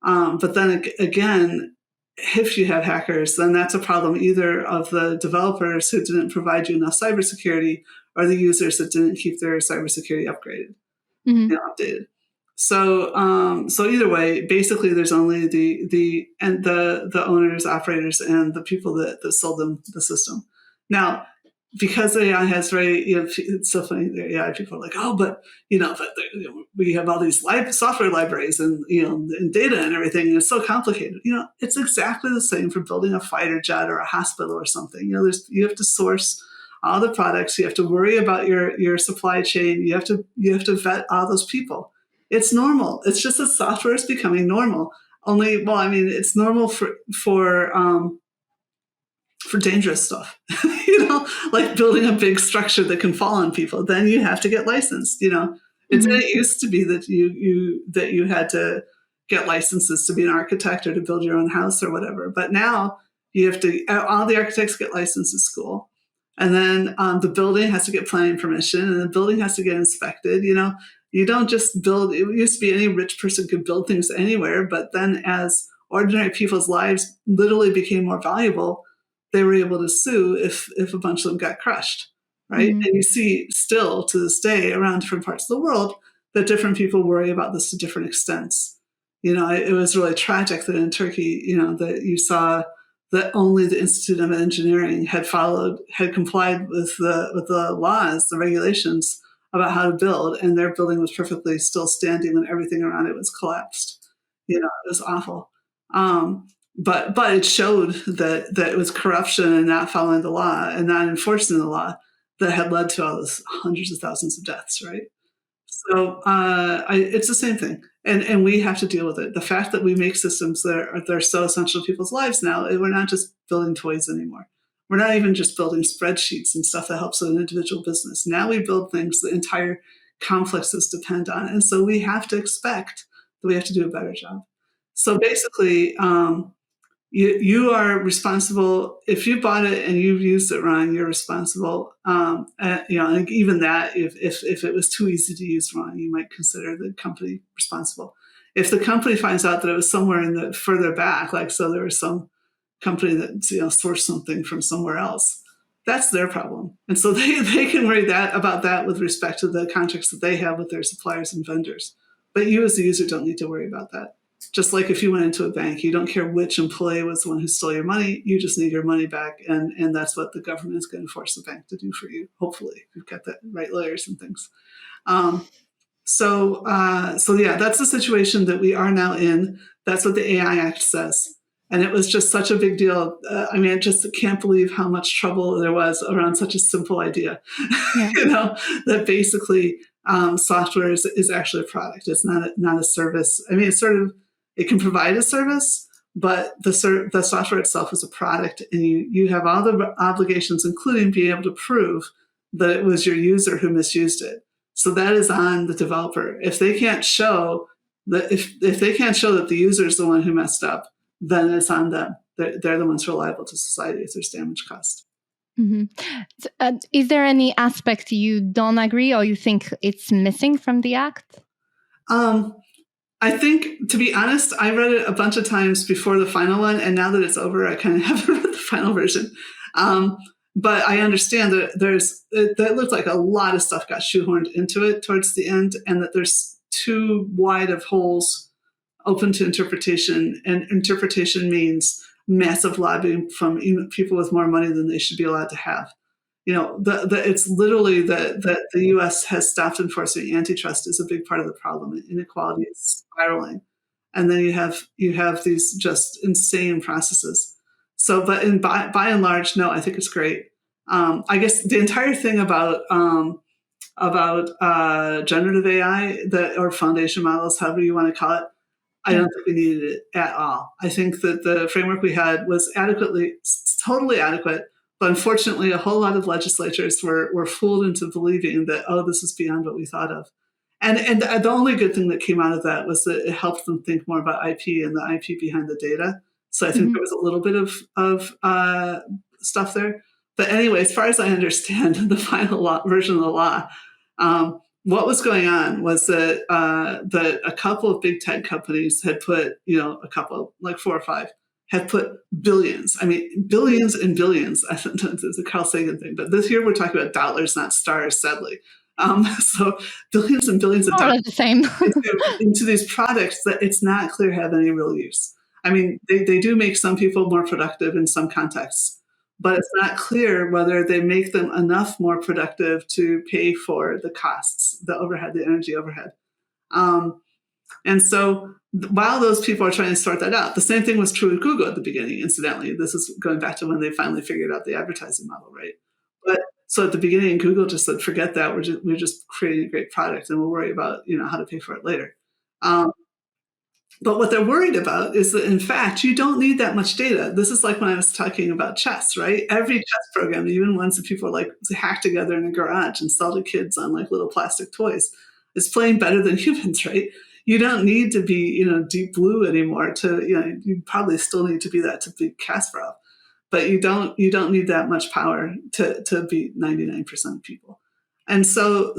But then again, if you have hackers, then that's a problem either of the developers who didn't provide you enough cybersecurity, or the users that didn't keep their cybersecurity updated. So either way, basically, there's only the owners, operators, and the people that sold them the system. Now, because AI has it's so funny. The AI people are like, oh, but we have all these software libraries and and data and everything, and it's so complicated. It's exactly the same for building a fighter jet or a hospital or something. You have to source all the products. You have to worry about your supply chain. You have to vet all those people. It's normal. It's just that software is becoming normal. It's normal for dangerous stuff, like building a big structure that can fall on people. Then you have to get licensed. It used to be that you had to get licenses to be an architect or to build your own house or whatever. But now all the architects get licensed at school. And then the building has to get planning permission, and the building has to get inspected. You don't just build. It used to be any rich person could build things anywhere, but then as ordinary people's lives literally became more valuable, they were able to sue if a bunch of them got crushed, right? And you see still to this day around different parts of the world that different people worry about this to different extents. It was really tragic that in Turkey, that you saw that only the Institute of Engineering had complied with the laws, the regulations about how to build, and their building was perfectly still standing when everything around it was collapsed. It was awful. But it showed that it was corruption and not following the law and not enforcing the law that had led to all those hundreds of thousands of deaths, right? So it's the same thing, and we have to deal with it. The fact that we make systems that are so essential to people's lives now, we're not just building toys anymore. We're not even just building spreadsheets and stuff that helps an individual business. Now we build things that entire complexes depend on, and so we have to expect that we have to do a better job. So basically, you are responsible if you bought it and you've used it wrong. You're responsible. And even that, if it was too easy to use wrong, you might consider the company responsible. If the company finds out that it was somewhere further back, like so there was some company that sourced something from somewhere else. That's their problem. And so they can worry about that with respect to the contracts that they have with their suppliers and vendors. But you as the user don't need to worry about that. Just like if you went into a bank, you don't care which employee was the one who stole your money. You just need your money back. And that's what the government is going to force the bank to do for you. Hopefully, you've got the right lawyers and things. So yeah, that's the situation that we are now in. That's what the AI Act says. And it was just such a big deal. I mean, I just can't believe how much trouble there was around such a simple idea. Yeah. That basically software is actually a product. It's not a service. I mean, it can provide a service, but the software itself is a product, and you have all the obligations, including being able to prove that it was your user who misused it. So that is on the developer. If they can't show that if they can't show that the user is the one who messed up, then it's on them. They're the ones who are liable to society if there's damage caused. Mm-hmm. So, is there any aspect you don't agree or you think it's missing from the Act? I think, to be honest, I read it a bunch of times before the final one, and now that it's over, I kind of haven't read the final version. But I understand that that looked like a lot of stuff got shoehorned into it towards the end, and that there's too wide of holes open to interpretation, and interpretation means massive lobbying from people with more money than they should be allowed to have. It's literally that the U.S. has stopped enforcing antitrust is a big part of the problem. Inequality is spiraling, and then you have these just insane processes. So, but by and large, no, I think it's great. I guess the entire thing about generative AI or foundation models, however you want to call it, I don't think we needed it at all. I think that the framework we had was totally adequate, but unfortunately, a whole lot of legislatures were fooled into believing that, this is beyond what we thought of. And the only good thing that came out of that was that it helped them think more about IP and the IP behind the data. So I think there was a little bit of stuff there. But anyway, as far as I understand the final version of the law, what was going on was that a couple of big tech companies had put, a couple, like 4 or 5, had put billions. I mean, billions and billions. I think it's a Carl Sagan thing, but this year we're talking about dollars, not stars, sadly. So billions and billions of dollars the same. into these products that it's not clear have any real use. I mean, they do make some people more productive in some contexts, but it's not clear whether they make them enough more productive to pay for the costs, the overhead, the energy overhead. And so while those people are trying to sort that out, the same thing was true with Google at the beginning, incidentally. This is going back to when they finally figured out the advertising model, right? But so at the beginning, Google just said, forget that. We're just creating a great product, and we'll worry about, how to pay for it later. But what they're worried about is that, in fact, you don't need that much data. This is like when I was talking about chess, right? Every chess program, even ones that people hack together in a garage and sell to kids on little plastic toys, is playing better than humans, right? You don't need to be, deep blue anymore you probably still need to be that to beat Kasparov, but you don't need that much power to beat 99% of people. And so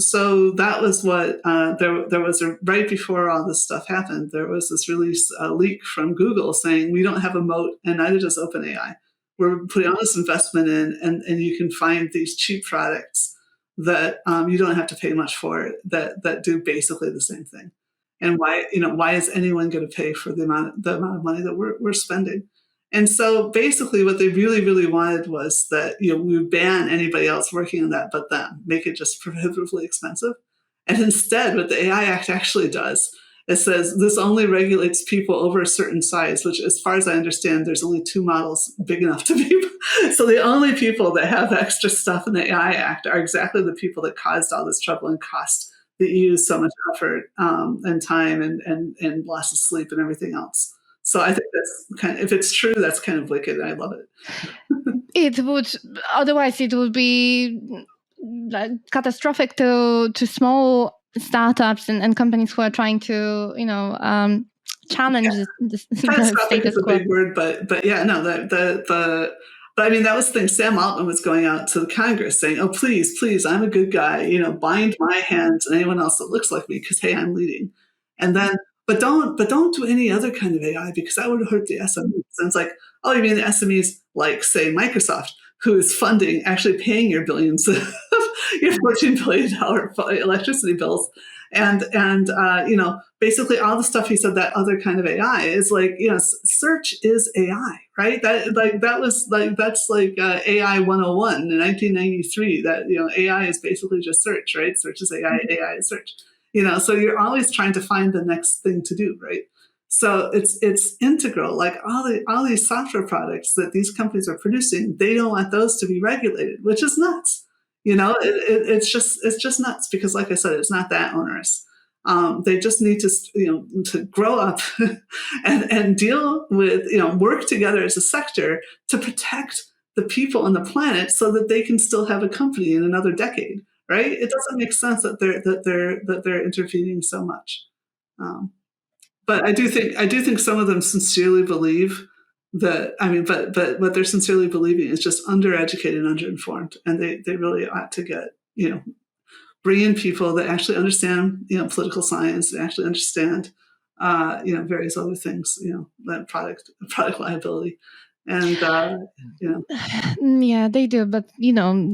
that was what there was right before all this stuff happened. There was this release leak from Google saying we don't have a moat, and neither does OpenAI. We're putting all this investment in, and you can find these cheap products that you don't have to pay much for that do basically the same thing. And why is anyone going to pay for the amount of money that we're spending? And so basically what they really, really wanted was that, we would ban anybody else working on that but them, make it just prohibitively expensive. And instead, what the AI Act actually does, it says this only regulates people over a certain size, which as far as I understand, there's only 2 models big enough to be. So the only people that have extra stuff in the AI Act are exactly the people that caused all this trouble and cost the EU so much effort and time and loss of sleep and everything else. So I think that's if it's true, that's kind of wicked. I love it. Otherwise it would be catastrophic to small startups and companies who are trying to, challenge the status quo. A big word, but yeah, no, but I mean, that was the thing. Sam Altman was going out to the Congress saying, "Oh, please, I'm a good guy. Bind my hands and anyone else that looks like me because, hey, I'm leading." And then but don't do any other kind of AI because that would hurt the SMEs. And it's like, oh, you mean the SMEs like, say, Microsoft, who is funding, actually paying your billions, your $14 billion electricity bills, and basically all the stuff he said, that other kind of AI is like, search is AI, right? That's like AI 101 in 1993. That AI is basically just search, right? Search is AI, AI is search. So you're always trying to find the next thing to do, right? So it's integral. Like all these software products that these companies are producing, they don't want those to be regulated, which is nuts. It's just nuts because, like I said, it's not that onerous. They just need to grow up and deal with work together as a sector to protect the people on the planet so that they can still have a company in another decade. Right? It doesn't make sense that they're intervening so much. But I do think some of them sincerely believe that. I mean, but what they're sincerely believing is just undereducated and underinformed, and they really ought to get bring in people that actually understand political science, that actually understand various other things, like product liability, and Yeah, they do, but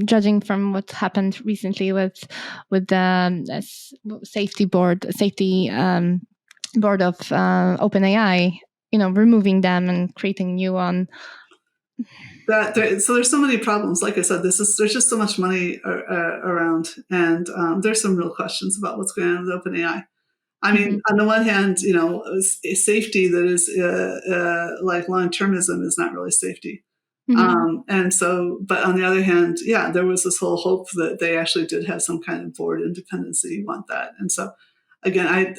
judging from what happened recently with the safety board of OpenAI, removing them and creating a new one. So there's so many problems. Like I said, there's just so much money around, and there's some real questions about what's going on with OpenAI. I mean, on the one hand, safety that is like long-termism is not really safety. And so, but on the other hand, yeah, there was this whole hope that they actually did have some kind of board independence. You want that. And so again,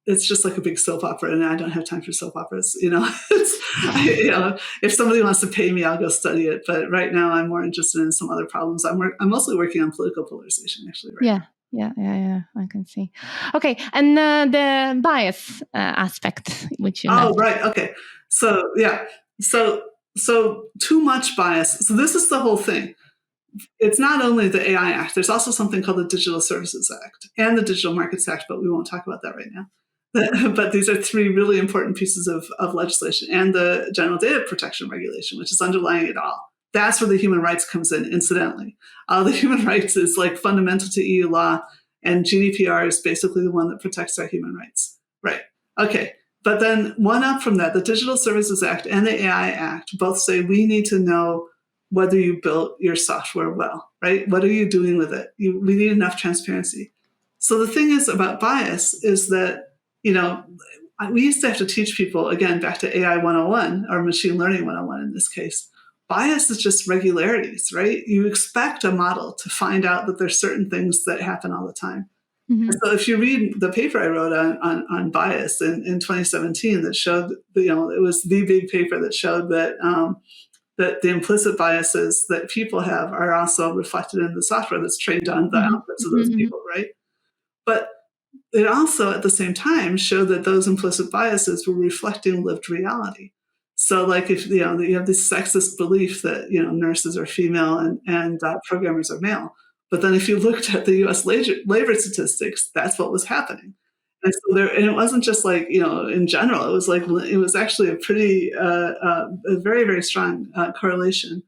it's just like a big soap opera, and I don't have time for soap operas. If somebody wants to pay me, I'll go study it. But right now I'm more interested in some other problems. I'm mostly working on political polarization actually. Right now. Yeah, I can see. Okay, and the bias aspect, which you oh, right. Okay. So, yeah. So too much bias. So this is the whole thing. It's not only the AI Act, there's also something called the Digital Services Act and the Digital Markets Act, but we won't talk about that right now. But these are three really important pieces of legislation, and the General Data Protection Regulation, which is underlying it all. That's where the human rights comes in, incidentally. The human rights is like fundamental to EU law, and GDPR is basically the one that protects our human rights. Right. Okay. But then one up from that, the Digital Services Act and the AI Act both say we need to know whether you built your software well, right? What are you doing with it? We need enough transparency. So the thing is about bias is that, we used to have to teach people, again, back to AI 101 or machine learning 101 in this case. Bias is just regularities, right? You expect a model to find out that there's certain things that happen all the time. And so if you read the paper I wrote on bias in 2017 that showed, it was the big paper that showed that that the implicit biases that people have are also reflected in the software that's trained on the outputs of those people, right? But it also, at the same time, showed that those implicit biases were reflecting lived reality. So, like, if you have this sexist belief that nurses are female and programmers are male, but then if you looked at the U.S. labor statistics, that's what was happening. And so and it wasn't just like in general. It was actually a pretty a very, very strong correlation.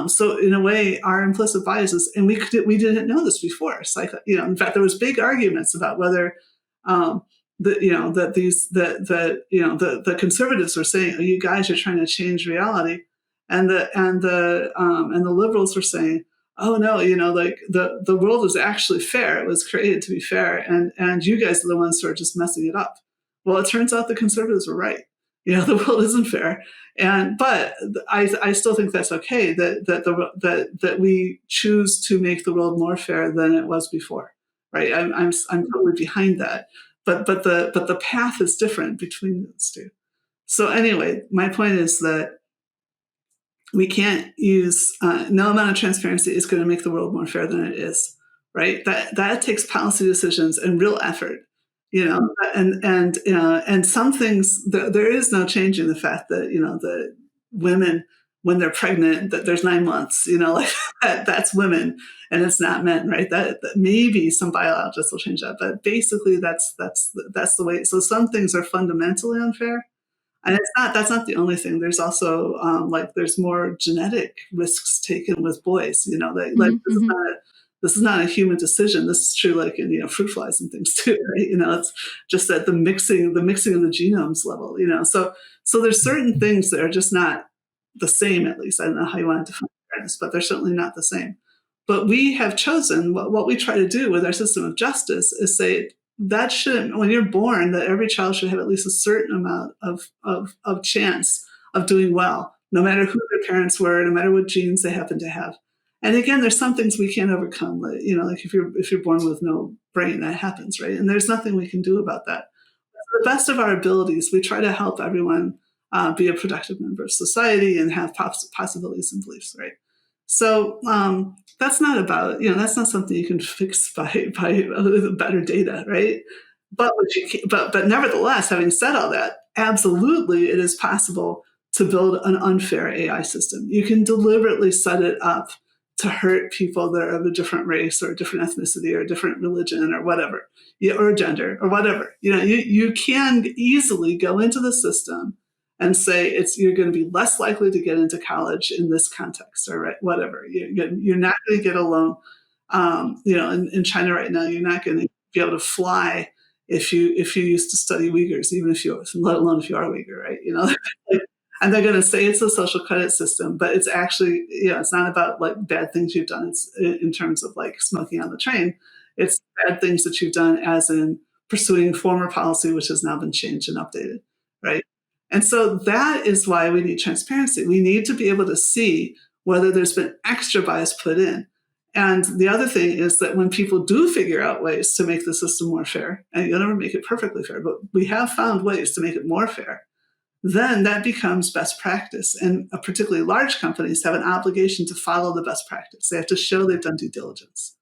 So in a way, our implicit biases, and we didn't know this before. It's like in fact, there was big arguments about whether the conservatives were saying, "Oh, you guys are trying to change reality," and the liberals were saying, "Oh no, like the world is actually fair. It was created to be fair, and you guys are the ones who are just messing it up." Well, it turns out the conservatives were right. The world isn't fair, but I still think that's okay that we choose to make the world more fair than it was before, right? I'm totally behind that, but the path is different between those two. So anyway, my point is that we can't use no amount of transparency is going to make the world more fair than it is, right? That takes policy decisions and real effort. And some things there is no changing the fact that that women when they're pregnant, that there's 9 months, like that's women and it's not men, right? That maybe some biologists will change that, but basically that's the way. So some things are fundamentally unfair, and that's not the only thing. There's also like there's more genetic risks taken with boys. Like Mm-hmm. this is not a human decision. This is true, like in fruit flies and things too, right? It's just that the mixing of the genomes level. So there's certain things that are just not the same. At least I don't know how you want to define fairness, but they're certainly not the same. But we have chosen what we try to do with our system of justice is say that shouldn't, when you're born, that every child should have at least a certain amount of chance of doing well, no matter who their parents were, no matter what genes they happen to have. And again, there's some things we can't overcome. Like, like if you're born with no brain, that happens, right? And there's nothing we can do about that. To the best of our abilities, we try to help everyone be a productive member of society and have possibilities and beliefs, right? So that's not about, that's not something you can fix by better data, right? But but nevertheless, having said all that, absolutely, it is possible to build an unfair AI system. You can deliberately set it up to hurt people that are of a different race or a different ethnicity or a different religion or whatever, or gender or whatever. You can easily go into the system and say you're going to be less likely to get into college in this context or whatever. You're not going to get a loan. In China right now, you're not going to be able to fly if you used to study Uyghurs, let alone if you are Uyghur, right? And they're going to say it's a social credit system, but it's actually, it's not about like bad things you've done. It's in terms of like smoking on the train. It's bad things that you've done as in pursuing former policy, which has now been changed and updated, right? And so that is why we need transparency. We need to be able to see whether there's been extra bias put in. And the other thing is that when people do figure out ways to make the system more fair, and you'll never make it perfectly fair, but we have found ways to make it more fair, then that becomes best practice. And particularly large companies have an obligation to follow the best practice. They have to show they've done due diligence.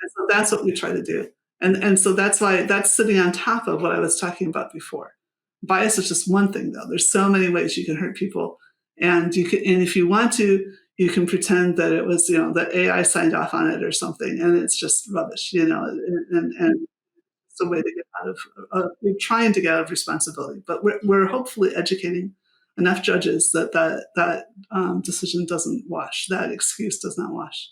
And so that's what we try to do. And so that's why that's sitting on top of what I was talking about before. Bias is just one thing, though. There's so many ways you can hurt people. And if you want to, you can pretend that it was, that AI signed off on it or something, and it's just rubbish, and it's a way to get out of, we're trying to get out of responsibility. But we're hopefully educating enough judges that decision doesn't wash, that excuse does not wash.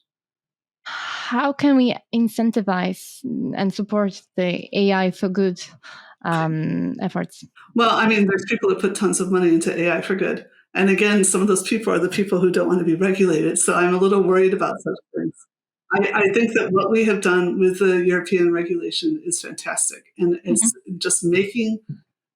How can we incentivize and support the AI for good efforts? Well, I mean, there's people that put tons of money into AI for good. And again, some of those people are the people who don't want to be regulated. So I'm a little worried about such things. I think that what we have done with the European regulation is fantastic. And it's just making,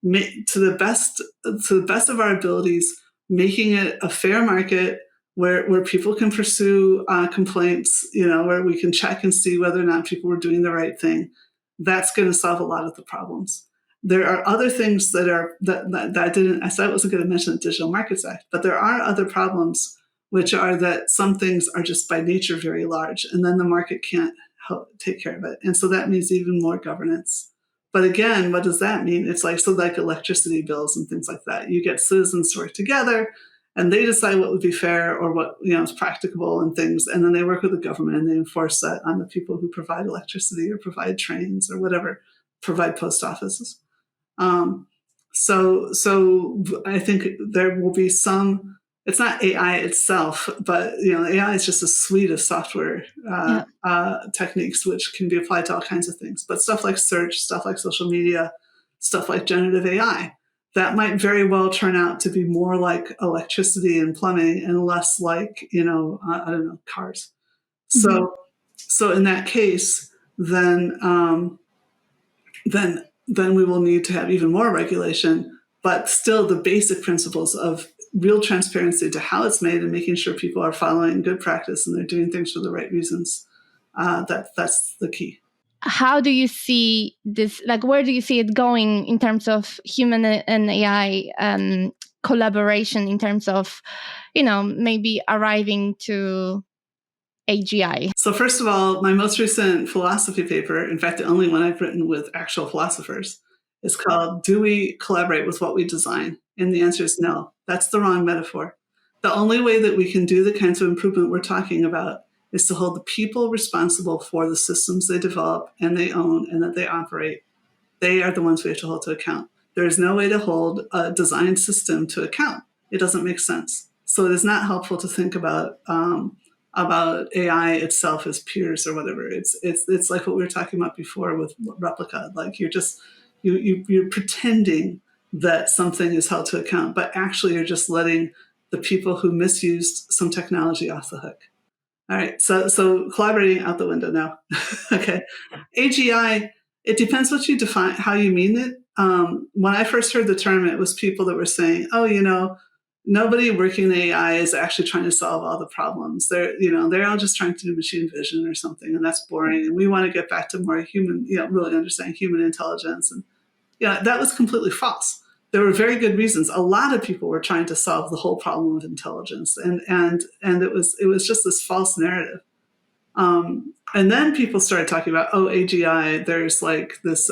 to the best of our abilities, making it a fair market where people can pursue complaints, where we can check and see whether or not people were doing the right thing. That's going to solve a lot of the problems. There are other things that I said I wasn't going to mention the Digital Markets Act, but there are other problems, which are that some things are just by nature very large, and then the market can't take care of it. And so that means even more governance. But again, what does that mean? It's like electricity bills and things like that. You get citizens to work together, and they decide what would be fair or what is practicable and things, and then they work with the government and they enforce that on the people who provide electricity or provide trains or whatever, provide post offices. So I think there will be some. It's not AI itself, but AI is just a suite of software techniques which can be applied to all kinds of things. But stuff like search, stuff like social media, stuff like generative AI, that might very well turn out to be more like electricity and plumbing and less like I don't know, cars. So in that case, then we will need to have even more regulation, but still the basic principles of real transparency to how it's made and making sure people are following good practice and they're doing things for the right reasons. That's the key. How do you see this? Like, where do you see it going in terms of human and AI collaboration? In terms of, maybe arriving to AGI? So first of all, my most recent philosophy paper, in fact, the only one I've written with actual philosophers, is called "Do We Collaborate with What We Design?" And the answer is no. That's the wrong metaphor. The only way that we can do the kinds of improvement we're talking about is to hold the people responsible for the systems they develop and they own and that they operate. They are the ones we have to hold to account. There is no way to hold a design system to account. It doesn't make sense. So it is not helpful to think about AI itself as peers or whatever. It's like what we were talking about before with replica. Like you're pretending that something is held to account, but actually you're just letting the people who misused some technology off the hook. All right, so collaborating out the window now. Okay, AGI. It depends what you define, how you mean it. When I first heard the term, it was people that were saying, "Oh, nobody working in AI is actually trying to solve all the problems. They're all just trying to do machine vision or something, and that's boring. And we want to get back to more human, really understanding human intelligence." And that was completely false. There were very good reasons. A lot of people were trying to solve the whole problem of intelligence, and it was just this false narrative. And then people started talking about, AGI. There's like this.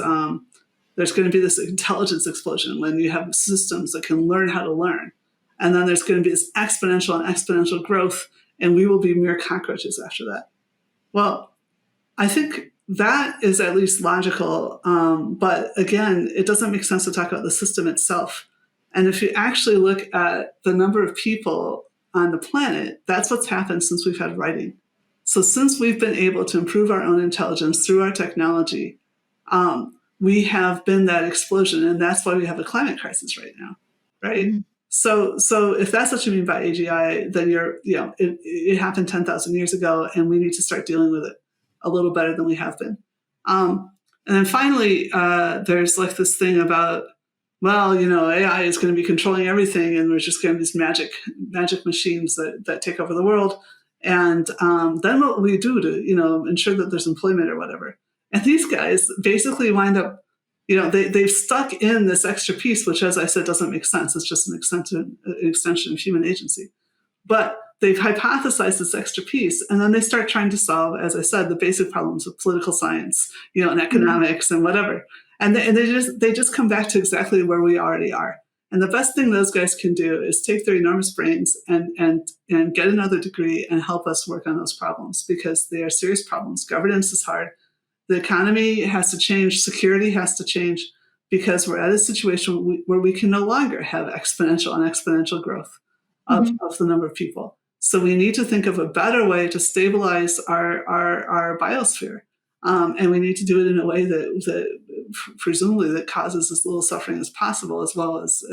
There's going to be this intelligence explosion when you have systems that can learn how to learn, and then there's going to be this exponential growth, and we will be mere cockroaches after that. Well, I think that is at least logical. But again, it doesn't make sense to talk about the system itself. And if you actually look at the number of people on the planet, that's what's happened since we've had writing. So since we've been able to improve our own intelligence through our technology, we have been that explosion. And that's why we have a climate crisis right now, right? Mm-hmm. So if that's what you mean by AGI, then it happened 10,000 years ago, and we need to start dealing with it a little better than we have been. And then finally, there's like this thing about, AI is going to be controlling everything, and there's just going to be these magic machines that take over the world. And then what will we do to, ensure that there's employment or whatever? And these guys basically wind up, they've stuck in this extra piece, which, as I said, doesn't make sense. It's just an extension of human agency. But they've hypothesized this extra piece, and then they start trying to solve, as I said, the basic problems of political science, and economics and whatever. And they just come back to exactly where we already are. And the best thing those guys can do is take their enormous brains and get another degree and help us work on those problems, because they are serious problems. Governance is hard. The economy has to change. Security has to change, because we're at a situation where we can no longer have exponential growth of the number of people. So we need to think of a better way to stabilize our biosphere. And we need to do it in a way that presumably that causes as little suffering as possible, as well as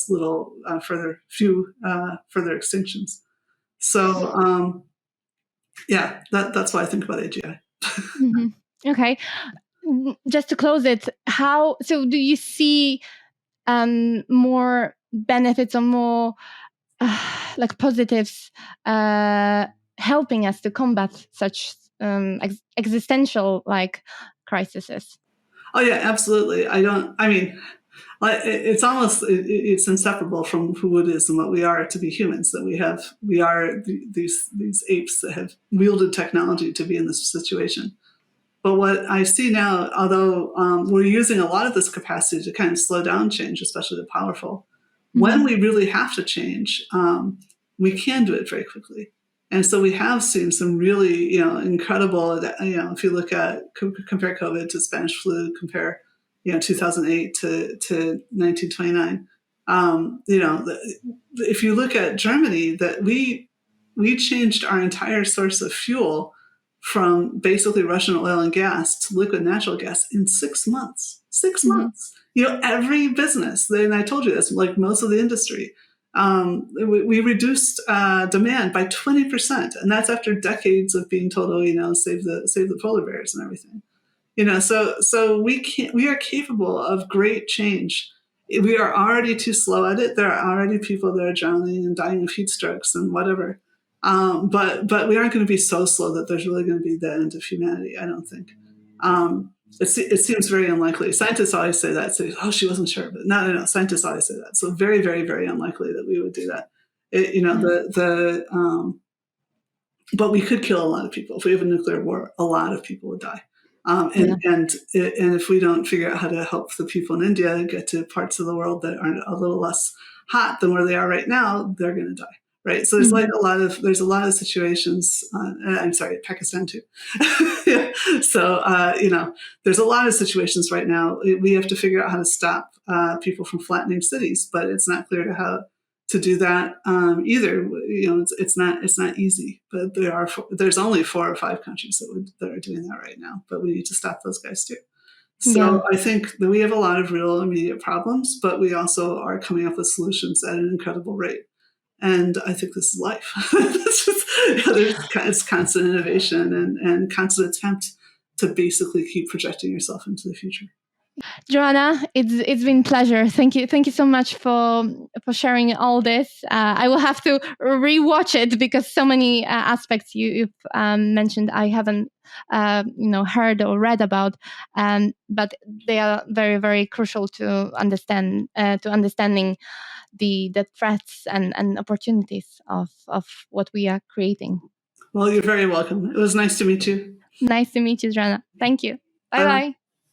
little further extinctions. So that's why I think about AGI. Mm-hmm. Okay, just to close it, so do you see more benefits or more like positives helping us to combat such existential crises? Oh yeah, absolutely. It's almost it's inseparable from who it is and what we are to be humans. That we are these apes that have wielded technology to be in this situation. But what I see now, although we're using a lot of this capacity to kind of slow down change, especially the powerful, when we really have to change, we can do it very quickly. And so we have seen some really, incredible, if you look at, compare COVID to Spanish flu, compare, 2008 to 1929. If you look at Germany, that we changed our entire source of fuel from basically Russian oil and gas to liquid natural gas in 6 months. 6 months. Every business, and I told you this, like most of the industry, we reduced demand by 20%, and that's after decades of being told, save the polar bears and everything. So we are capable of great change. We are already too slow at it. There are already people that are drowning and dying of heat strokes and whatever. But we aren't going to be so slow that there's really going to be the end of humanity, I don't think. It seems very unlikely. Scientists always say that. Say, she wasn't sure. But no. Scientists always say that. So very, very, very unlikely that we would do that. But we could kill a lot of people. If we have a nuclear war, a lot of people would die. And if we don't figure out how to help the people in India get to parts of the world that are a little less hot than where they are right now, they're going to die. right? So there's a lot of situations. I'm sorry, Pakistan too. Yeah. So there's a lot of situations right now. We have to figure out how to stop people from flattening cities, but it's not clear to how to do that either. It's not easy. But there's only 4 or 5 countries that are doing that right now. But we need to stop those guys too. So I think that we have a lot of real immediate problems, but we also are coming up with solutions at an incredible rate. And I think this is life. It's constant innovation and constant attempt to basically keep projecting yourself into the future. Joanna, it's been a pleasure. Thank you so much for sharing all this. I will have to rewatch it because so many aspects you've mentioned I haven't heard or read about, but they are very, very crucial to understanding the threats and opportunities of what we are creating. Well, you're very welcome. It was nice to meet you. Nice to meet you, Joanna. Thank you. Bye bye.